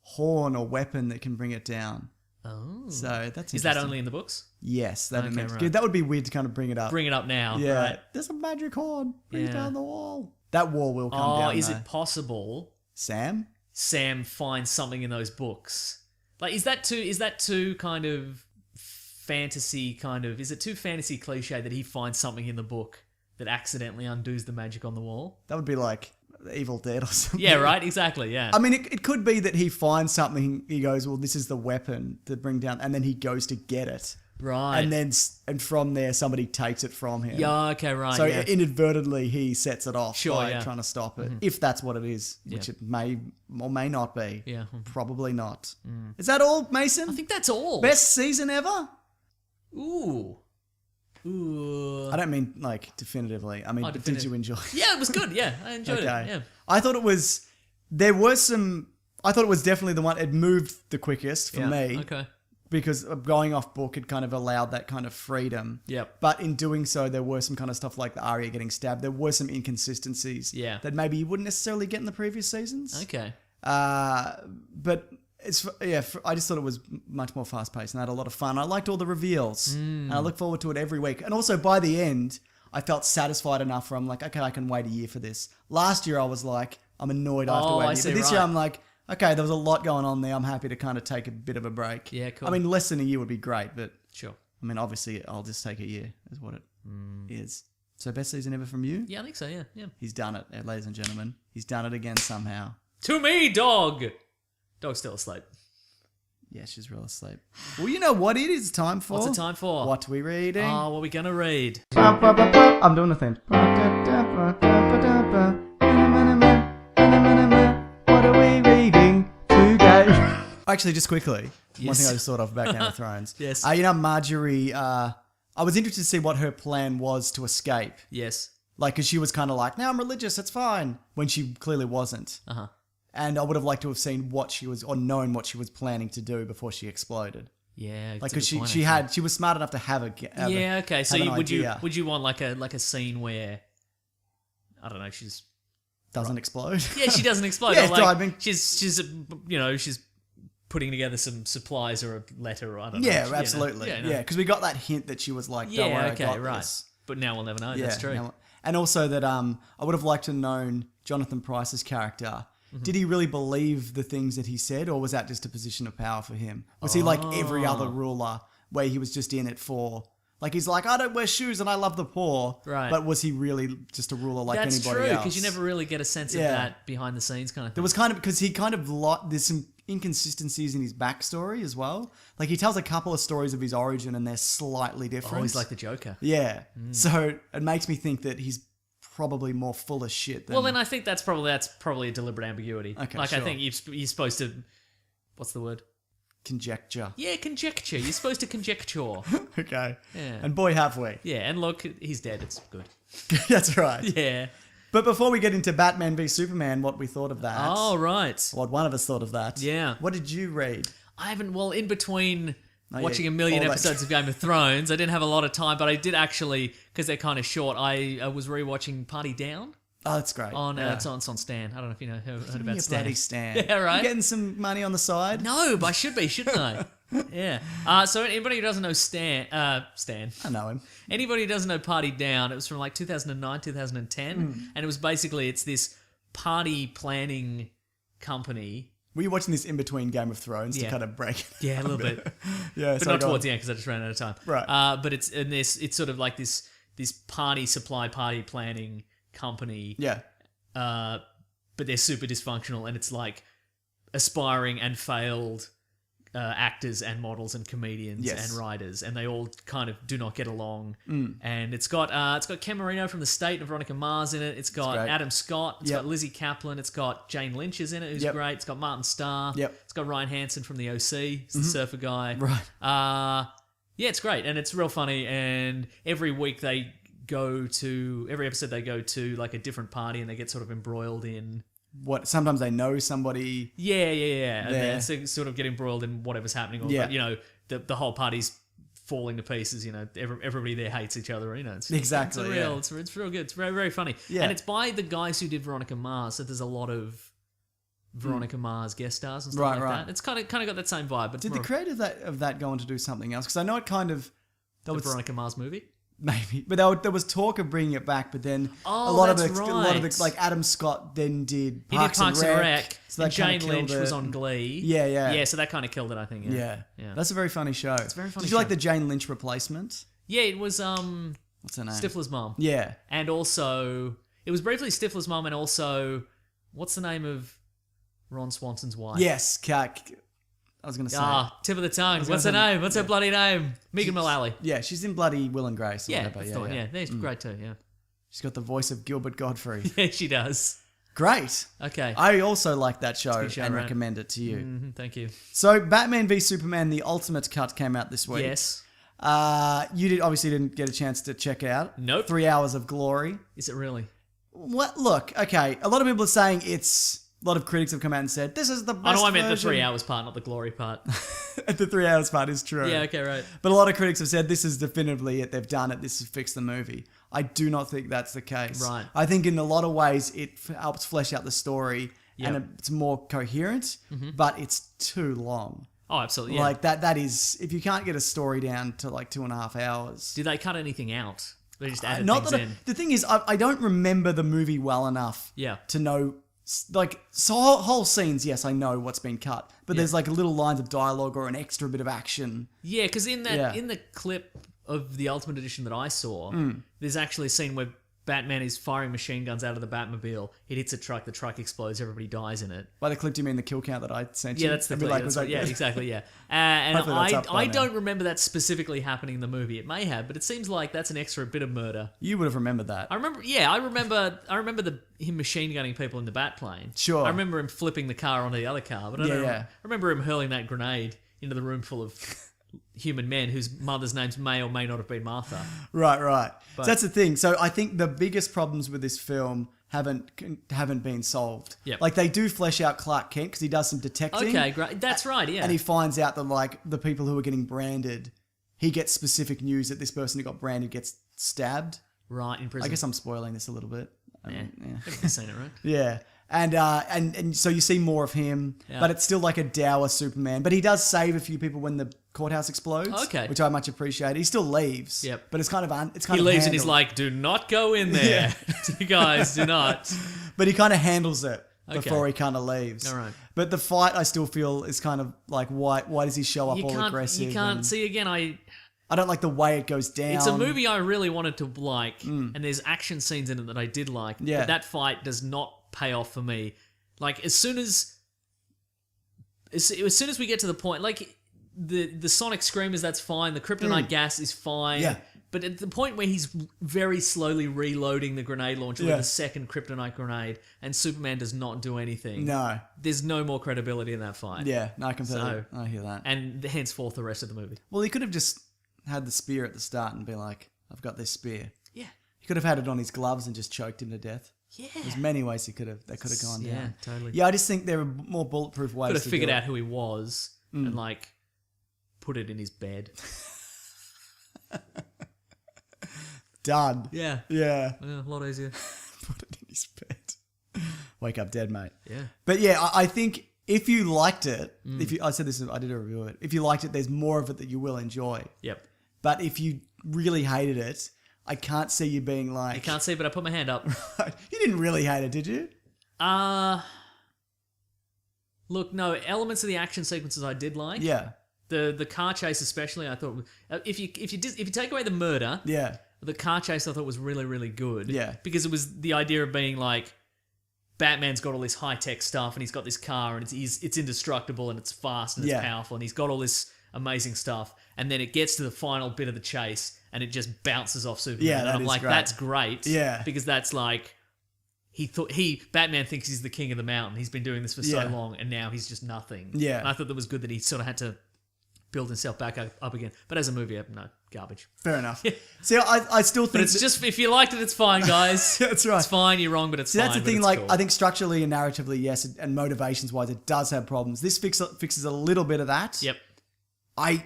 horn or weapon that can bring it down. Oh. So that's Is that interesting. only in the books? Yes, that Okay, makes right. good. That would be weird to kind of bring it up. Bring it up now. yeah, Right. there's a magic horn. Bring it Yeah. down the wall. That wall will come Oh, down. is though. it possible Sam? Sam finds something in those books? Like, is that too kind of fantasy kind of, is it too fantasy cliche that he finds something in the book that accidentally undoes the magic on the wall? That would be like Evil Dead or something. Yeah, right? Exactly, yeah. I mean, it could be that he finds something. He goes, "Well, this is the weapon to bring down," and then he goes to get it, right. and then from there somebody takes it from him. yeah, okay, right, So yeah. inadvertently he sets it off Sure, by yeah. Mm-hmm. trying to stop it, if that's what it is, which Yeah. it may or may not be. Yeah. Probably not. Is that all, Mason? I think that's all. Best season ever? Ooh. I don't mean like definitively. I mean, did definitive. you enjoy? Yeah, it was good. Yeah, I enjoyed it. Yeah. I thought it was. There were some. I thought it was definitely the one. It moved the quickest for Yeah, me. okay. Because of going off book had kind of allowed that kind of freedom. Yep. But in doing so, there were some kind of stuff like the Arya getting stabbed. There were some inconsistencies. Yeah. That maybe you wouldn't necessarily get in the previous seasons. Okay. But I just thought it was much more fast paced and I had a lot of fun. I liked all the reveals, and I look forward to it every week. And also by the end, I felt satisfied enough where I'm like, okay, I can wait a year for this. Last year I was like, I'm annoyed I have to wait a year. see, But this year right. I'm like, okay, there was a lot going on there. I'm happy to kind of take a bit of a break. Yeah, cool. I mean, less than a year would be great, but Sure. I mean, obviously I'll just take a year is what it is. So best season ever from you? Yeah, I think so, yeah. He's done it, ladies and gentlemen. He's done it again somehow. To me, dog! Dog's still asleep. Yeah, she's real asleep. Well, you know what it is time for? What's it time for? What are we reading? Oh, what are we gonna read? I'm doing the thing. What are we reading today? Actually, just quickly, one Yes. thing I just thought of about Game of Thrones. Yes. You know, Marjorie, I was interested to see what her plan was to escape. Yes. Like, because she was kind of like, no, I'm religious, it's fine. When she clearly wasn't. Uh-huh. And I would have liked to have seen what she was, or known what she was planning to do before she exploded. Yeah, Like, because she was smart enough to have a. Yeah, okay. So have an would idea. you want like a scene where I don't know, she's Doesn't explode. yeah, she doesn't explode. Yeah, or like, diving. she's she's putting together some supplies or a letter or I don't know. Yeah, She- absolutely. no. Yeah, because we got that hint that she was like, don't Yeah, worry, okay, I got right. this. But now we'll never know. Yeah, That's true. no- and also that I would have liked to have known Jonathan Pryce's character. Mm-hmm. Did he really believe the things that he said, or was that just a position of power for him? Was he like every Oh. other ruler, where he was just in it for, like, he's like, I don't wear shoes and I love the poor. Right. But was he really just a ruler like That's anybody true else? because you never really get a sense of Yeah. that behind the scenes kind of thing. There was kind of, because he kind of, there's some inconsistencies in his backstory as well. Like, he tells a couple of stories of his origin and they're slightly different. Oh, he's like the Joker. Yeah. So it makes me think that he's probably more full of shit than... Well, then I think that's probably a deliberate ambiguity. Okay, like sure. I think you're supposed to. What's the word? conjecture. Yeah, conjecture. You're supposed to conjecture. Okay. Yeah. And boy, have we. Yeah, and look, he's dead. It's good. That's right. Yeah. But before we get into Batman v Superman, what we thought of that. Oh, right. What one of us thought of that. Yeah. What did you read? I haven't. Well, in between Oh, yeah, watching a million all that- episodes of Game of Thrones, I didn't have a lot of time, but I did actually, because they're kind of short. I was rewatching Party Down Oh, that's great. on Yeah. it's on Stan. I don't know if you know heard Give me about a Stan. bloody Stan. Yeah, right. You getting some money on the side? No, but I should be, shouldn't I? Yeah. So anybody who doesn't know Stan, I know him. anybody who doesn't know Party Down, it was from like 2009, 2010, and it was basically it's this party planning company. Were you watching this in between Game of Thrones to Yeah. kind of break? Yeah, a little bit. Yeah, But sorry, not go towards on. the end because I just ran out of time. Right. But it's sort of like this party planning company. Yeah. But they're super dysfunctional, and it's like aspiring and failed actors and models and comedians Yes. and writers, and they all kind of do not get along. And it's got Ken Marino from The State and Veronica Mars in it. It's got great. Adam Scott. It's Yep. got Lizzie Kaplan. It's got Jane Lynch is in it, who's Yep. great. It's got Martin Starr. Yep. It's got Ryan Hansen from The OC. He's the surfer guy. Right. Yeah, it's great, and it's real funny. And every week every episode they go to like a different party, and they get sort of embroiled in. What? Sometimes they know somebody. Yeah. And There. then sort of get embroiled in whatever's happening. Or, Yeah. the whole party's falling to pieces. Everybody there hates each other. It's Exactly, It's yeah. It's real good. It's very, very funny. Yeah. And it's by the guys who did Veronica Mars. So there's a lot of Veronica Mars guest stars and stuff Right, like right. that. It's kind of got that same vibe. But Did the creator of that go on to do something else? Because I know it kind of. That the was Veronica Mars movie? maybe, but there was talk of bringing it back. But then Oh, a lot of that's the right. like Adam Scott then did He Parks, did Parks and Rec, so that and Jane kinda killed Lynch was it. on Glee. Yeah, yeah. Yeah, so that kind of killed it, I think. Yeah. Yeah. That's a very funny show. It's a very funny Did you like show. the Jane Lynch replacement? Yeah, it was What's her name? Stifler's mom. Yeah. And also, it was briefly Stifler's mom, and also, what's the name of Ron Swanson's wife? Yes. I was going to say. Tip of the tongue. was What's her gonna say- name? What's her bloody name? Megan Mullally. Yeah, she's in bloody Will and Grace. Or Yeah, whatever. that's the one. Yeah, she's great too. Yeah, She's got the voice of Gilbert Godfrey. yeah, she does. Great. Okay. I also like that show, good show, and right? recommend it to you. Mhm, thank you. So, Batman v Superman: The Ultimate Cut came out this week. Yes. You obviously didn't get a chance to check it out. Nope. 3 hours of glory. Is it really? What? Look, okay. A lot of people are saying it's. A lot of critics have come out and said this is the best. I know I meant the version." 3 hours part, not the glory part. The 3 hours part is true. Yeah. Okay. Right. But a lot of critics have said this is definitively it. They've done it. This has fixed the movie. I do not think that's the case. Right. I think in a lot of ways it helps flesh out the story and it's more coherent, but it's too long. Oh, absolutely. Yeah. Like that is, if you can't get a story down to like 2.5 hours. Did they cut anything out? They just added Not things that in. the thing is, I don't remember the movie well enough Yeah. to know, like, so whole scenes, yes, I know what's been cut, but there's like little lines of dialogue or an extra bit of action. Yeah, because in the clip of the Ultimate Edition that I saw, there's actually a scene where Batman is firing machine guns out of the Batmobile. It hits a truck, the truck explodes, everybody dies in it. By the clip, do you mean the kill count that I sent you? Yeah, that's the clip. Was that yeah, good? exactly, yeah. And Hopefully that's up by I now. don't remember that specifically happening in the movie. It may have, but it seems like that's an extra bit of murder. You would have remembered that. I remember him machine gunning people in the Batplane. Sure. I remember him flipping the car onto the other car, but I remember him hurling that grenade into the room full of human men whose mother's names may or may not have been Martha. Right. So that's the thing. So I think the biggest problems with this film haven't been solved. Yep. Like they do flesh out Clark Kent because he does some detecting. Okay, great. That's right, yeah. And he finds out that like the people who are getting branded, he gets specific news that this person who got branded gets stabbed. Right, in prison. I guess I'm spoiling this a little bit. Everybody's seen it, right? Yeah. And so you see more of him, but it's still like a dour Superman. But he does save a few people when the courthouse explodes. Okay. Which I much appreciate. He still leaves. Yep. But it's kind of He leaves and he's handled. like, do not go in there. You guys, do not. But he kind of handles it before Okay. he kind of leaves. All right. But the fight, I still feel, is kind of like, why does he show up all aggressive? You can't and see again. I don't like the way it goes down. It's a movie I really wanted to like, and there's action scenes in it that I did like. Yeah. But that fight does not pay off for me. Like as soon as we get to the point, like the sonic screamers, that's fine. The kryptonite gas is fine. Yeah. But at the point where he's very slowly reloading the grenade launcher with a second kryptonite grenade, and Superman does not do anything. No. There's no more credibility in that fight. Yeah, no, completely. I hear that. And henceforth the rest of the movie. Well, he could have just had the spear at the start and be like, I've got this spear. Yeah. He could have had it on his gloves and just choked him to death. Yeah. There's many ways they could have gone down. Yeah, totally. Yeah, I just think there are more bulletproof ways Could have to figured do out it. who he was and like put it in his bed. Done. Yeah. Yeah. Yeah, a lot easier. Put it in his bed. Wake up dead, mate. Yeah. But yeah, I think if you liked it, I said this, I did a review of it. If you liked it, there's more of it that you will enjoy. Yep. But if you really hated it, I can't see you being like... You can't see, but I put my hand up. You didn't really hate it, did you? Look, no, elements of the action sequences I did like. Yeah. The car chase especially, I thought if you take away the murder, Yeah. the car chase I thought was really, really good. Yeah. Because it was the idea of being like, Batman's got all this high-tech stuff and he's got this car and it's indestructible and it's fast and it's powerful and he's got all this amazing stuff, and then it gets to the final bit of the chase and it just bounces off Superman. Yeah, and that I'm is like, great. that's great. Yeah. Because that's like Batman thinks he's the king of the mountain. He's been doing this for so Yeah. long and now he's just nothing. Yeah. And I thought that was good that he sort of had to build himself back up again. But as a movie, no, garbage. Fair enough. See, I still think... But it's just, if you liked it, it's fine, guys. That's right. It's fine, you're wrong, but it's See, fine. that's the but thing, it's like, cool. I think structurally and narratively, yes, and motivations-wise, it does have problems. This fixes a little bit of that. Yep. I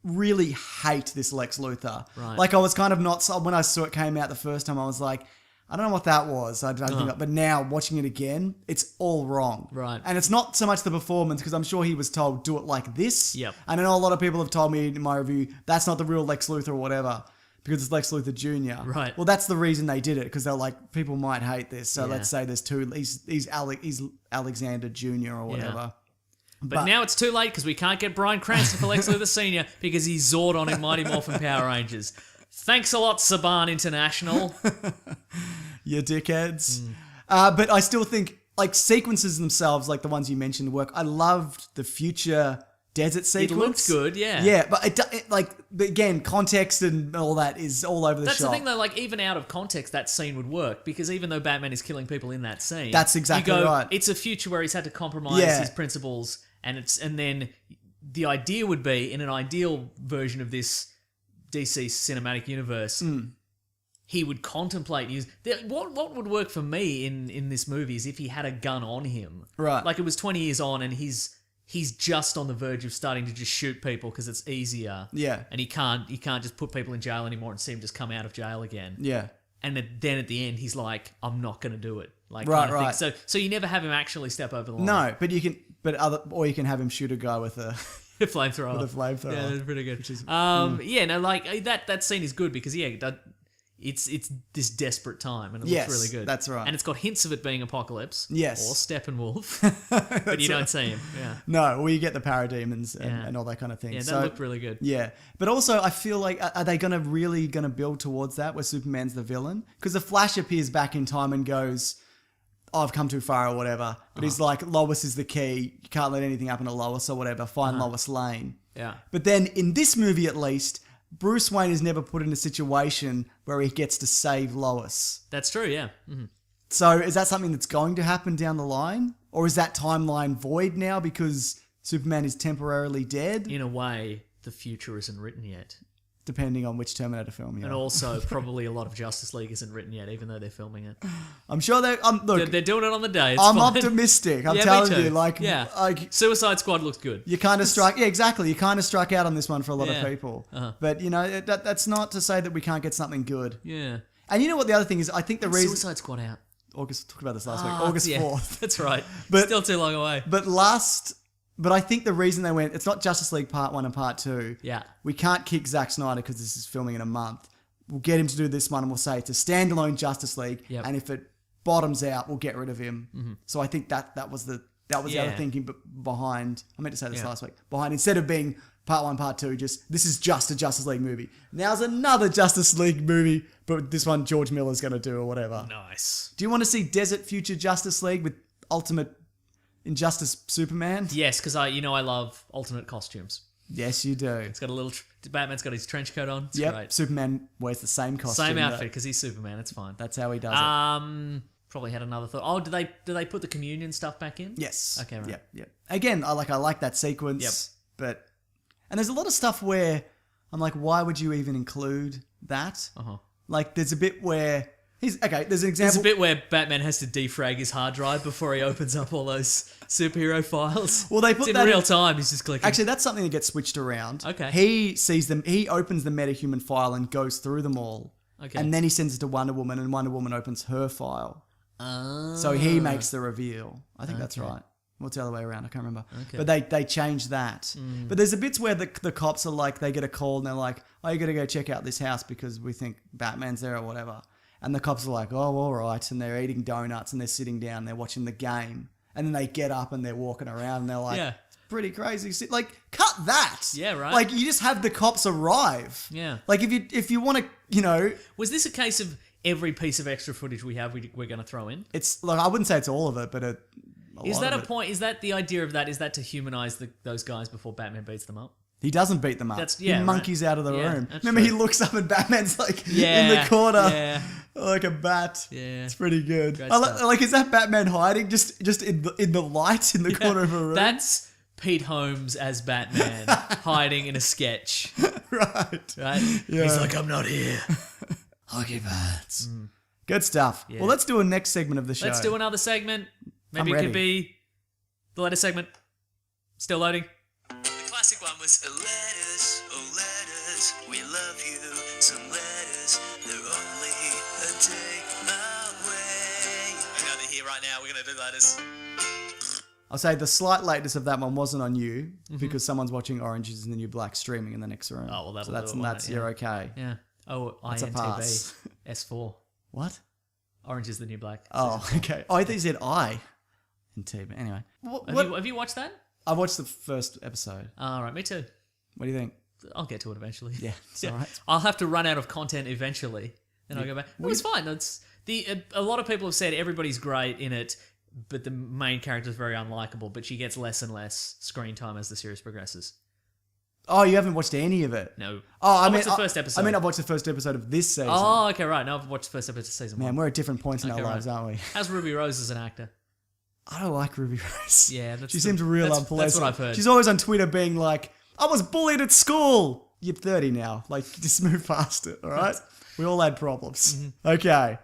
really hate this Lex Luthor. Right. Like, I was kind of not... When I saw it came out the first time, I was like, I don't know what that was. I don't think... But now, watching it again, it's all wrong. Right. And it's not so much the performance, because I'm sure he was told, do it like this. Yep. And I know a lot of people have told me in my review, that's not the real Lex Luthor or whatever, because it's Lex Luthor Jr. Right. Well, that's the reason they did it, because they're like, people might hate this. So Yeah. let's say there's two... He's Alexander Jr. or whatever. But now it's too late because we can't get Bryan Cranston for Lex Luthor Sr. because he's Zordon in Mighty Morphin Power Rangers. Thanks a lot, Saban International. You dickheads. But I still think, like, sequences themselves, like the ones you mentioned, work. I loved the future desert sequence. It looked good, yeah. Yeah, but but again, context and all that is all over the That's shop. the thing, though. Like, even out of context, that scene would work because even though Batman is killing people in that scene, That's exactly you go, right. It's a future where he's had to compromise Yeah. his principles, and then the idea would be in an ideal version of this DC cinematic universe. He would contemplate what would work for me in this movie is if he had a gun on him. Right. Like it was 20 years on and he's just on the verge of starting to just shoot people because it's easier. Yeah. And he can't just put people in jail anymore and see him just come out of jail again. Yeah. and then at the end he's like, I'm not going to do it. Like, Right, kind of right. thing. So you never have him actually step over the line. No, but you can, or you can have him shoot a guy with a Flamethrower. with a flamethrower. Yeah, that's pretty good. is- Yeah, no, like that scene is good because it's this desperate time and it Yes, looks really good. that's right. And it's got hints of it being Apocalypse. Yes. Or Steppenwolf, but you don't see him. Yeah, No, well, you get the parademons Yeah. and all that kind of thing. yeah, that so, looked really good. yeah, but also I feel like are they really gonna build towards that where Superman's the villain? Because the Flash appears back in time and goes, "Oh, I've come too far" or whatever. But he's like, Lois is the key. You can't let anything happen to Lois or whatever. Find Lois Lane. Yeah. But then in this movie, at least, Bruce Wayne is never put in a situation where he gets to save Lois. That's true. Yeah. So is that something that's going to happen down the line? Or is that timeline void now because Superman is temporarily dead? In a way, the future isn't written yet. Depending on which Terminator film you're And also, probably a lot of Justice League isn't written yet, even though they're filming it. I'm sure they... look, They're doing it on the day. It's I'm fine. optimistic. I'm Yeah, me telling too. you. Like, Suicide Squad looks good. you kind of struck... Yeah, exactly. You kind of struck out on this one for a lot Yeah. of people. Uh-huh. But, that's not to say that we can't get something good. Yeah. And you know what the other thing is? I think the reason... Suicide Squad out. August... Talked about this last week. Ah, August yeah, 4th. That's right. But- Still too long away. But I think the reason they went... It's not Justice League Part 1 and Part 2. Yeah. We can't kick Zack Snyder because this is filming in a month. We'll get him to do this one and we'll say it's a standalone Justice League. Yep. And if it bottoms out, we'll get rid of him. Mm-hmm. So I think that was the other Yeah. thinking behind... I meant to say this Yeah. last week. Behind, instead of being Part 1, Part 2, this is just a Justice League movie. Now's another Justice League movie, but this one George Miller's going to do or whatever. Nice. Do you want to see Desert Future Justice League with Ultimate Injustice Superman? Yes, because I love alternate costumes. Yes, you do. It's got a little... Batman's got his trench coat on. It's Yep. great. Superman wears the same costume. Same though. outfit because he's Superman. It's fine. That's how he does it. Probably had another thought. Oh, do they put the communion stuff back in? Yes. Okay, right. Yep. Again, I like that sequence. Yep. And there's a lot of stuff where I'm like, why would you even include that? Uh-huh. Like, there's a bit where there's an There's example. a bit where Batman has to defrag his hard drive before he opens up all those superhero files. Well, they put it's in that real in- time. He's just clicking. Actually, that's something that gets switched around. Okay. He sees them. He opens the metahuman file and goes through them all. Okay. And then he sends it to Wonder Woman, and Wonder Woman opens her file. Ah. So he makes the reveal. I think that's right. Well, it's the other way around. I can't remember. Okay. But they changed that. But there's a bits where the cops are like, they get a call and they're like, oh, you got to go check out this house because we think Batman's there or whatever. And the cops are like, oh, all right. And they're eating donuts and they're sitting down. They're watching the game. And then they get up and they're walking around and they're like, Yeah. it's pretty crazy. Like, cut that. Yeah, right. Like, you just have the cops arrive. Yeah. Like, if you want to, Was this a case of every piece of extra footage we have we're going to throw in? it's like, I wouldn't say it's all of it, but Is lot that of a it. point? Is that the idea of that? Is that to humanize those guys before Batman beats them up? He doesn't beat them up. That's- he yeah, right. monkeys out of the Yeah, room. that's Remember, true. he looks up and Batman's like in Yeah, the corner, yeah. like a bat. Yeah. It's pretty good. Great I stuff. like, is that Batman hiding just in the light in the corner of a room? That's Pete Holmes as Batman hiding in a sketch. right. Right? Yeah. He's like, I'm not here. Hockey bats. Good stuff. Yeah. Well, let's do a next segment of the show. Let's do another segment. Maybe I'm it ready. could be the latest segment. Still loading. The classic one was letters, oh letters, we love you. Some letters, they're only a day away. I know they're here right now. We're gonna do letters. I'll say the slight lateness of that one wasn't on you Mm-hmm. because someone's watching Orange is the New Black streaming in the next room. Oh, well, that'll so that's do it, won't it? you're okay. Yeah. Oh, That's a INTV. pass. S4. What? Orange is the new black. Oh, okay. Oh, I think you said I in T, but anyway. Have you watched that? I watched the first episode. All right, me too. What do you think? I'll get to it eventually. Yeah, it's all right. I'll have to run out of content eventually. Then I'll go back. It was fine. It's a lot of people have said everybody's great in it, but the main character is very unlikable. But she gets less and less screen time as the series progresses. Oh, you haven't watched any of it? No. Oh, I mean, watched the first episode. I mean, I've watched the first episode of this season. Oh, okay, right. Now I've watched the first episode of season Man, one. we're at different points in our Okay, lives, right. aren't we? How's Ruby Rose as an actor? I don't like Ruby Rose. Yeah, that's she the- seems real that's- unpleasant. that's what I've heard. She's always on Twitter being like, I was bullied at school. You're 30 now. Like, just move past it, all right? We all had problems. Mm-hmm. Okay.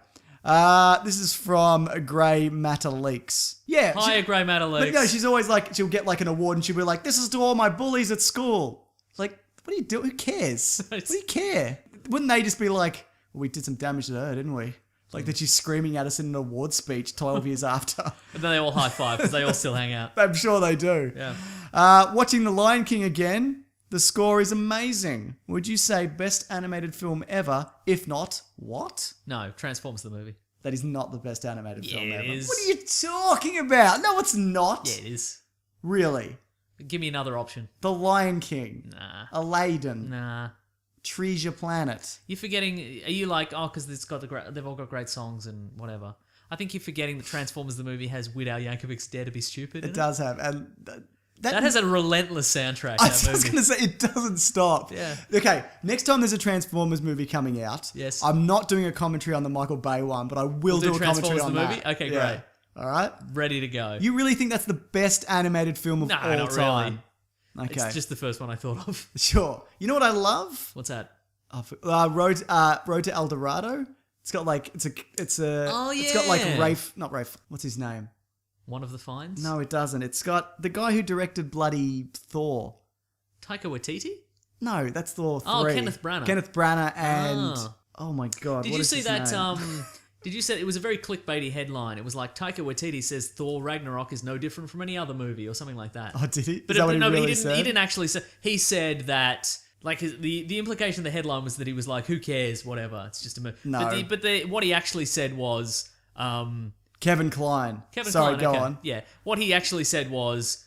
This is from Grey Matter Leaks. Yeah. Hiya, Grey Matter But Leaks. no, she's always like, she'll get like an award and she'll be like, this is to all my bullies at school. Like, what do you do? Who cares? What do you care? Wouldn't they just be like, we did some damage to her, didn't we? Like that she's screaming at us in an award speech 12 years after. And then they all high five because they all still hang out. I'm sure they do. Yeah. Watching The Lion King again, the score is amazing. Would you say best animated film ever? If not, what? No, Transformers the movie. That is not the best animated film it ever. is. What are you talking about? No, it's not. Yeah, it is. Really? Give me another option. The Lion King. Nah. Aladdin. Nah. Treasure Planet. You're forgetting. Are you like, because they've all got great songs and whatever? I think you're forgetting that Transformers the movie has Weird Al Yankovic's "Dare to Be Stupid." It does have, and That has a relentless soundtrack. I That was movie. going to say, it doesn't stop. Yeah. Okay, next time there's a Transformers movie coming out, Yes. I'm not doing a commentary on the Michael Bay one, but I will We'll do a commentary Transformers on the movie? that. Okay, Yeah. great. All right? Ready to go. You really think that's the best animated film of No, all not time? really. Okay, It's just the first one I thought of. sure. You know what I love? What's that? Road to El Dorado. It's got like it's a Oh, it's got like yeah. not Rafe. What's his name? One of the Finds? No, it doesn't. It's got the guy who directed bloody Thor. Taika Waititi? No, that's Thor 3. Oh, Kenneth Branagh. Kenneth Branagh and Ah. oh my god, Did what you is see his that? name? Did you say it was a very clickbaity headline? It was like Taika Waititi says Thor Ragnarok is no different from any other movie or something like that. Oh, did he? But Is that what he no, but really he didn't. said? He didn't actually say. He said that. Like the implication of the headline was that he was like, "Who cares? Whatever. It's just a movie." No. But what he actually said was, Kevin Kline. Kevin Sorry, Kline, go okay. on. Yeah, what he actually said was,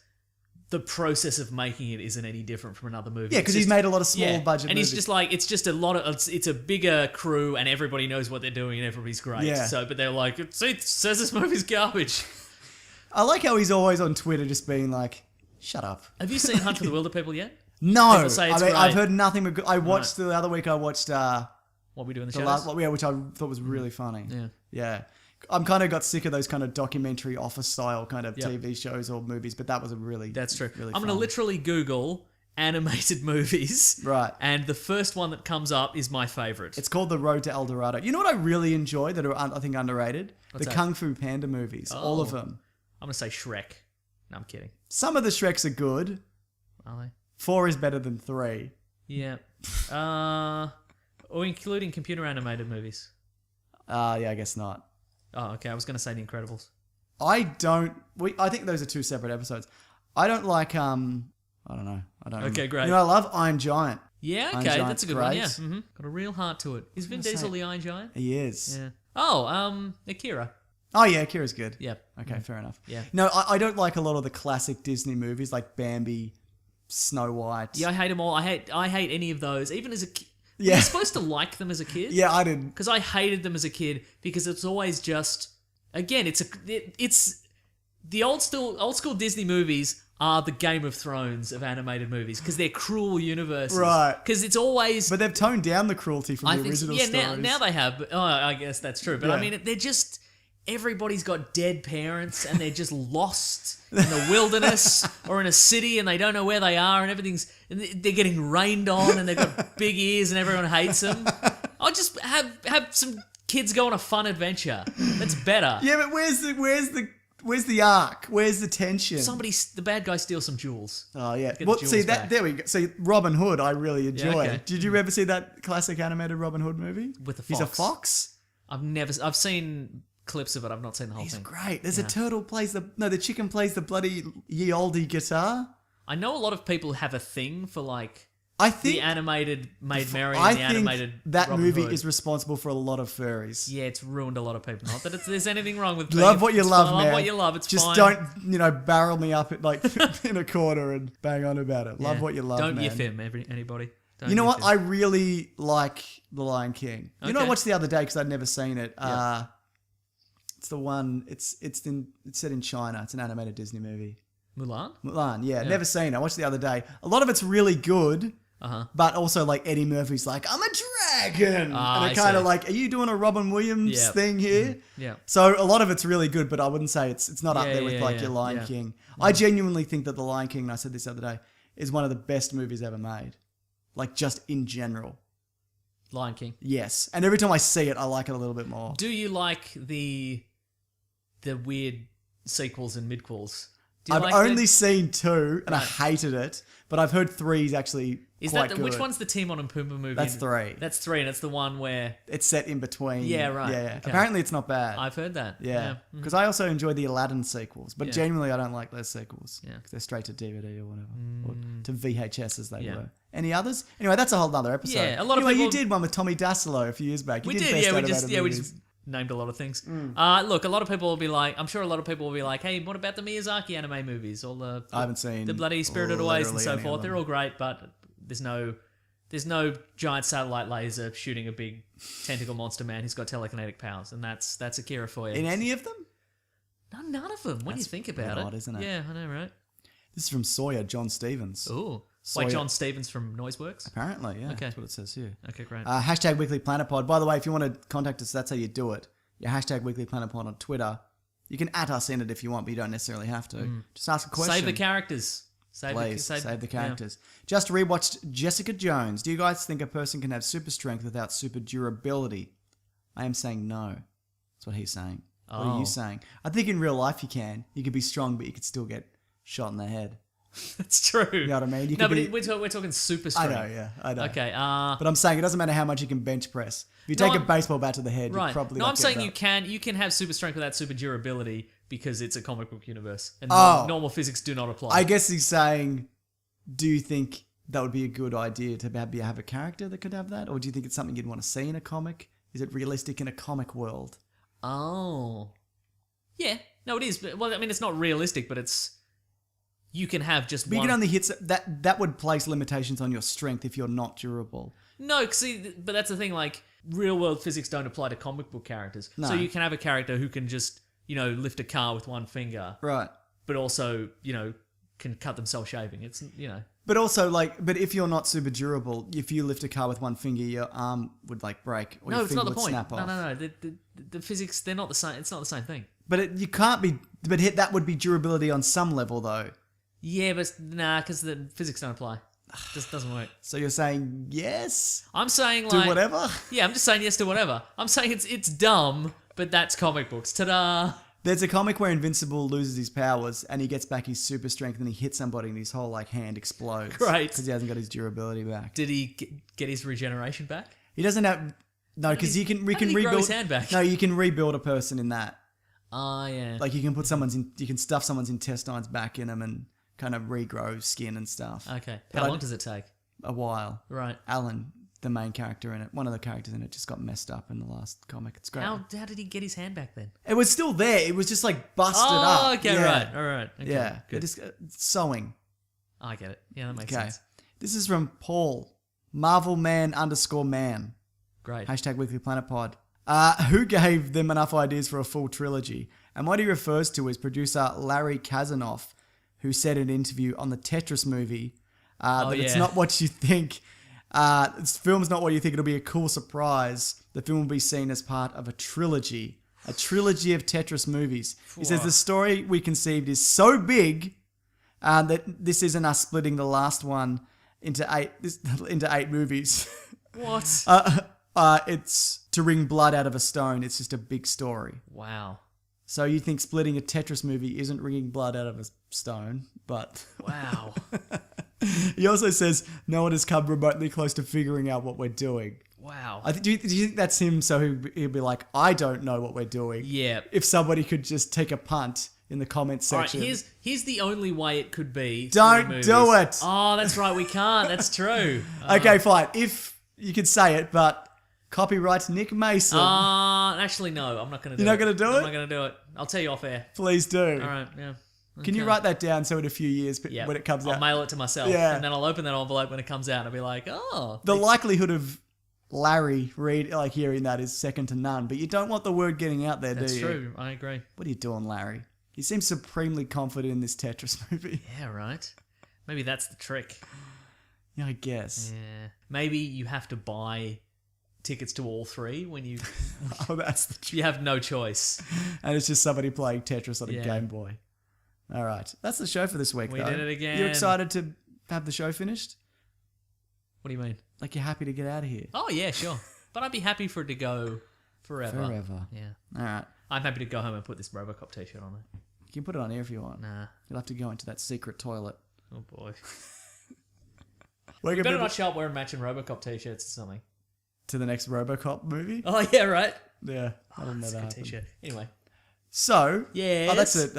the process of making it isn't any different from another movie. Yeah, It's because he's just- made a lot of small yeah, budget and movies. he's just like, it's just a lot of, it's a bigger crew and everybody knows what they're doing and everybody's great. Yeah. So, but they're like, see, it says this movie's garbage. I like how he's always on Twitter just being like, shut up. Have you seen Hunt for the Wilder People yet? No, People say it's I've great. heard nothing but good. I watched the other week. I watched What We Do in the the Shadows? last, which I thought was really funny. Yeah. Yeah. I'm kind of got sick of those kind of documentary office style kind of Yep. TV shows or movies, but that was a really That's true. Really I'm going to fun. literally Google animated movies. Right. And the first one that comes up is my favorite. It's called The Road to El Dorado. You know what I really enjoy that are I think underrated? What's the that? Kung Fu Panda movies, all of Oh. them. I'm going to say Shrek. No, I'm kidding. Some of the Shreks are good. Are they? 4 is better than 3. Yeah. Or including computer animated movies. Yeah, I guess not. Oh, okay. I was going to say The Incredibles. I think those are 2 separate episodes. I don't like I don't know. I don't. Okay, great. You know, what I love Iron Giant. Yeah, Iron okay. That's Giant's a good one. great. Yeah. Mm-hmm. Got a real heart to it. Is Vin gonna Diesel say- the Iron Giant? He is. Yeah. Oh, Akira. Oh yeah, Kira's good. Yep. Okay, fair enough. Yeah. No, I don't like a lot of the classic Disney movies like Bambi, Snow White. Yeah, I hate them all. I hate any of those. Even as a kid. Yeah. You're supposed to like them as a kid. Yeah, I didn't. Because I hated them as a kid because it's always just, again, it's the old school Disney movies are the Game of Thrones of animated movies because they're cruel universes. Right. Because it's always. But they've toned down the cruelty from I the think original yeah, stories. now they have. But, I guess that's true. But I Yeah. mean, they're just. Everybody's got dead parents and they're just lost in the wilderness or in a city and they don't know where they are and everything's. And they're getting rained on and they've got big ears and everyone hates them. I'll just have some kids go on a fun adventure. That's better. Yeah, but where's the arc? Where's the tension? The bad guy steals some jewels. Oh yeah. Get the Well, jewels see back. that there we go. See Robin Hood, I really enjoy. okay. Did you ever see that classic animated Robin Hood movie With the He's a fox. fox. I've seen clips of it. I've not seen the whole He's thing. great. There's a turtle plays the chicken plays the bloody ye olde guitar. I know a lot of people have a thing for like I think the animated Maid Marian I and the think animated that Robin movie Hood. is responsible for a lot of furries. Yeah, it's ruined a lot of people. Not that there's anything wrong with Love what you it's love, fine. man. Love what you love. It's Just fine. don't, barrel me up at like in a corner and bang on about it. Love Yeah. what you love, Don't man. yiff him, anybody. Don't You know yiff what? him. I really like The Lion King. You know, I Okay. watched the other day because I'd never seen it. Yeah. It's the one. It's set in China. It's an animated Disney movie. Mulan? Mulan. Yeah, never seen it. I watched the other day. A lot of it's really good. Uh-huh. But also, like, Eddie Murphy's like, I'm a dragon. Ah, and I it kind of see. like, are you doing a Robin Williams Yeah. thing here? Yeah. So a lot of it's really good, but I wouldn't say it's not up Yeah, there with yeah, like yeah, your Lion yeah. King. I genuinely think that The Lion King, and I said this the other day, is one of the best movies ever made. Like, just in general. Lion King. Yes. And every time I see it, I like it a little bit more. Do you like the weird sequels and midquels? Do you I've like only seen 2, and I Right. hated it, but I've heard 3 is actually Is quite that good. which one's the Timon and Pumbaa movie? That's 3. That's 3, and it's the one where It's set in between. Yeah, right. Yeah. Okay. Apparently it's not bad. I've heard that. Yeah, Mm-hmm. because I also enjoy the Aladdin sequels, but Yeah. genuinely I don't like those sequels. Yeah. Because they're straight to DVD or whatever, or to VHS as they Yeah. were. Any others? Anyway, that's a whole other episode. Yeah, a lot of anyway, people- you did one with Tommy Dassolo a few years back. You We did did, best yeah. We animated just, we movies. just named a lot of things. Mm. Look, a lot of people will be like, I'm sure a lot of people will be like, hey, what about the Miyazaki anime movies? All the I haven't seen the bloody Spirited Away and literally so any of forth. them. They're all great, but there's no giant satellite laser shooting a big tentacle monster man who's got telekinetic powers, and that's Akira for you. In any of them? None of them. When you think about it, odd, isn't it? Yeah, I know, right? This is from Sawyer, John Stevens. Ooh, Sawyer- like John Stevens from Noiseworks. Apparently, yeah. Okay. That's what it says here. Okay, great. Hashtag Weekly Planet Pod. By the way, if you want to contact us, that's how you do it. You hashtag Weekly Planet Pod on Twitter. You can at us in it if you want, but you don't necessarily have to. Just ask a question. Save the characters. Please, save the yeah. characters. Just rewatched Jessica Jones. Do you guys think a person can have super strength without super durability? I am saying no. That's what he's saying. What are Oh. you saying? I think in real life you can. You could be strong, but you could still get shot in the head. That's true. You know what I mean? You No, could but be- we're talking super I strength. know, yeah. I know. Okay. But I'm saying it doesn't matter how much you can bench press. If you No, take a I'm- baseball bat to the head, you Right. probably No, not I'm get saying that. you can have super strength without super durability because it's a comic book universe and Oh. normal physics do not apply. I guess he's saying, do you think that would be a good idea to maybe have a character that could have that? Or do you think it's something you'd want to see in a comic? Is it realistic in a comic world? Oh. Yeah. No, it is. Well, I mean, it's not realistic, but it's you can have just But you one. can only hit... That would place limitations on your strength if you're not durable. No, see, but that's the thing. Like real world physics don't apply to comic book characters. No. So you can have a character who can just lift a car with one finger, Right. but also can cut themselves shaving. It's But also, but if you're not super durable, if you lift a car with one finger, your arm would, break. Or no, your it's finger not the would point. snap off. No. The physics they're not the same. It's not the same thing. But you can't be... But that would be durability on some level, though. Yeah, but nah, because the physics don't apply. Just doesn't work. So you're saying yes? I'm saying Do like whatever? Yeah, I'm just saying yes to whatever. I'm saying it's dumb, but that's comic books. Ta-da! There's a comic where Invincible loses his powers and he gets back his super strength and he hits somebody and his whole hand explodes. Great. Because he hasn't got his durability back. Did he get his regeneration back? He doesn't have... No, because you can how did he grow rebuild... his hand back? No, you can rebuild a person in that. Oh yeah. Like you can you can stuff someone's intestines back in them and kind of regrow skin and stuff. Okay. But How I- long does it take? A while. Right. Alan, the main character in it, one of the characters in it, just got messed up in the last comic. It's great. How did he get his hand back then? It was still there. It was just busted up. Oh, okay, Yeah. right. All right. Okay, Yeah. Good. Just sewing. I get it. Yeah, that makes Okay. sense. This is from Paul. Marvelman_man. Great. Hashtag Weekly Planet Pod. Who gave them enough ideas for a full trilogy? And what he refers to is producer Larry Kazanoff, who said in an interview on the Tetris movie that it's yeah. not what you think. This film's not what you think. It'll be a cool surprise. The film will be seen as part of a trilogy of Tetris movies. He says the story we conceived is so big that this isn't us splitting the last one into eight movies. What? It's to wring blood out of a stone. It's just a big story. Wow. So you think splitting a Tetris movie isn't wringing blood out of a stone, but Wow. he also says no one has come remotely close to figuring out what we're doing. Wow. Do you think that's him? So he'll be like, I don't know what we're doing. Yeah. If somebody could just take a punt in the comments All right, section. here's the only way it could be. Don't 3 do movies. it. Oh, that's right. We can't. That's true. Okay, fine. If you could say it, but copyright Nick Mason. Actually, no. I'm not going to do it. You're not gonna do I'm it? not going to do it. I'll tell you off air. Please do. All right. Yeah. Can you Okay. write that down so in a few years Yeah. when it comes I'll out? mail it to myself. Yeah. And then I'll open that envelope when it comes out and I'll be like, oh. The likelihood of Larry hearing that is second to none, but you don't want the word getting out there, That's do you? true. I agree. What are you doing, Larry? He seems supremely confident in this Tetris movie. Yeah, right. Maybe that's the trick. Yeah, I guess. Yeah. Maybe you have to buy tickets to all 3 when you Oh, that's the truth. you have no choice. And it's just somebody playing Tetris on a Yeah. Game Boy. All right. That's the show for this week, We though. did it again. You excited to have the show finished? What do you mean? Like you're happy to get out of here? Oh yeah, sure. But I'd be happy for it to go forever. Forever. Yeah. All right. I'm happy to go home and put this Robocop t-shirt on it. You can put it on here if you want. Nah. You'll have to go into that secret toilet. Oh boy. Where You can better people... not show up wearing matching Robocop t-shirts or something. To the next RoboCop movie? Oh, yeah, right. Yeah, that'll That's a never good happen. t-shirt. Anyway. So, Yes. oh, that's it.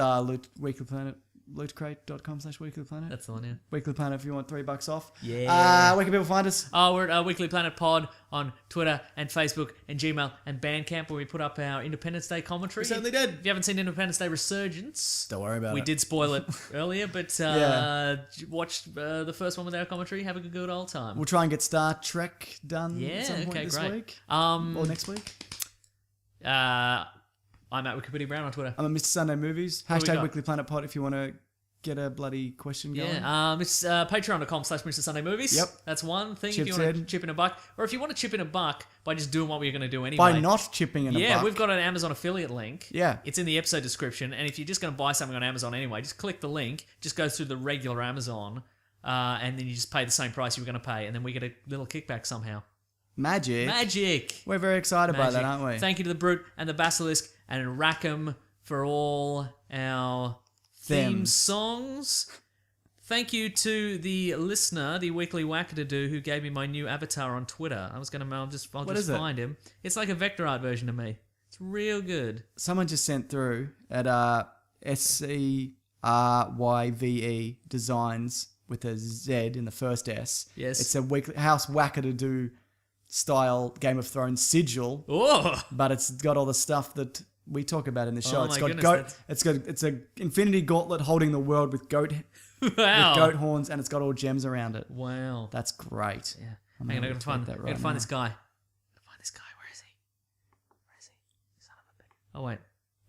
Weekly Planet, lootcrate.com/Weekly Planet. That's the one, yeah. Weekly Planet if you want $3 off. Yeah. Where can people find us? Oh, we're at Weekly Planet Pod on Twitter and Facebook and Gmail and Bandcamp, where we put up our Independence Day commentary. We certainly did. If you haven't seen Independence Day Resurgence, Don't worry about we it. did spoil it earlier, but Yeah. watch the first one with our commentary. Have a good old time. We'll try and get Star Trek done Yeah, at some point okay, this great. week. Um, Or next week. I'm at Wikipedia Brown on Twitter. I'm at Mr. Sunday Movies. What we Hashtag got? Weekly Planet Pod if you want to get a bloody question going. Yeah, it's patreon.com/Mr. Sunday Movies. Yep. That's one thing. Chips if you want to in. chip in a buck, or if you want to chip in a buck by just doing what we're going to do anyway. By not chipping in a Yeah, buck. we've got an Amazon affiliate link. Yeah. It's in the episode description. And if you're just going to buy something on Amazon anyway, just click the link. Just go through the regular Amazon. And then you just pay the same price you were going to pay. And then we get a little kickback somehow. Magic. Magic. We're very excited by that, Magic. aren't we? Thank you to the Brute and the Basilisk and Rackham for all our theme Themes. songs. Thank you to the listener, the Weekly Wackadoo, who gave me my new avatar on Twitter. I'll just What is it? find him. It's like a vector art version of me. It's real good. Someone just sent through at SCRYVE Designs with a Z in the first S. Yes. It's a weekly House Wackadoo style Game of Thrones sigil, Oh, but it's got all the stuff that we talk about in the show. Oh It's my got goodness, it's a infinity gauntlet holding the world with goat wow. horns, and it's got all gems around it. Wow. That's great. Yeah. I'm Hang on, I gonna gotta find, tweet that I right gotta find now. this guy. Where is he? Where is he? Son of a bitch. Oh, wait.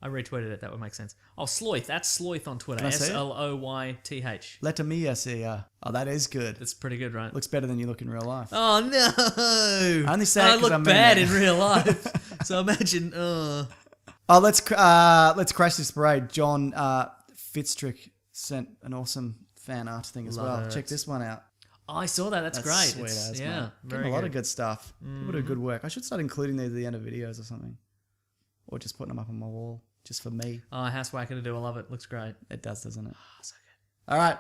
I retweeted it. That would make sense. Oh, Sloyth. That's Sloyth on Twitter. Can I see it? SLOYTH. Let me see ya. Oh, that is good. That's pretty good, right? Looks better than you look in real life. Oh, no. I only say it I 'cause look I mean bad it. in real life. So imagine, Oh, let's crash this parade. John Fitztrick sent an awesome fan art thing as Love well. it. Check this one out. Oh, I saw that. That's great. Sweet It's- as, yeah, mate. very Getting a lot good. of good stuff. People do good work. I should start including these at the end of videos or something, or just putting them up on my wall just for me. Oh, House Whacker to do. I love it. Looks great. It does, doesn't it? Oh, so good. All right.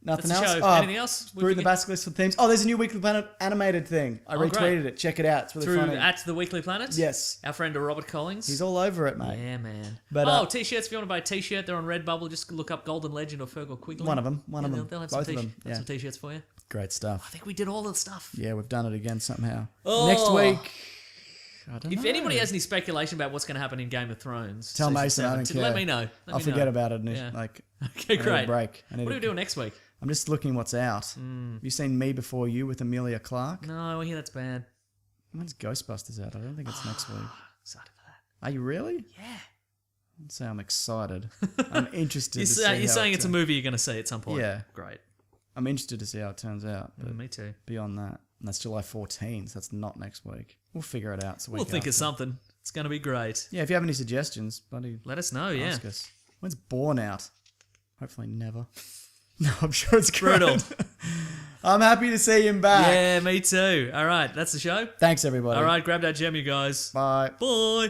Nothing That's the else. show. Oh, Anything else? Brute the Basilisk for themes. Oh, there's a new Weekly Planet animated thing. I retweeted great. it. Check it out. It's really Through funny. at the Weekly Planet? Yes. Our friend Robert Collins. He's all over it, mate. Yeah, man. But, t-shirts. If you want to buy a t-shirt, they're on Redbubble. Just look up Golden Legend or Fergal Quigley. One of them. One of Yeah, them. They'll have Both some, of them. Yeah. some t-shirts for you. Great stuff. I think we did all the stuff. Yeah, we've done it again somehow. Oh. Next week, I don't If know. anybody has any speculation about what's going to happen in Game of Thrones, Tell season Mason, I 7, don't care. let me know. I'll forget about it. Yeah. Like, Okay, I need a great. break. I need What a- are we doing next week? I'm just looking what's out. Have you seen Me Before You with Amelia Clark? No, I hear that's bad. When's Ghostbusters out? I don't think it's next week. Excited for that. Are you really? Yeah. I'd say I'm excited. I'm interested You're, to see you're how saying it it's a turns- movie you're going to see at some point. Yeah. Great. I'm interested to see how it turns out. But Me too. beyond that, and that's July 14th, so that's not next week. We'll figure it out. It's a week We'll think after. of something. It's going to be great. Yeah, if you have any suggestions, buddy, Let us know, yeah. ask us. When's Born out? Hopefully never. No, I'm sure it's great. Brutal. I'm happy to see him back. Yeah, me too. All right, that's the show. Thanks, everybody. All right, grab that gem, you guys. Bye. Bye.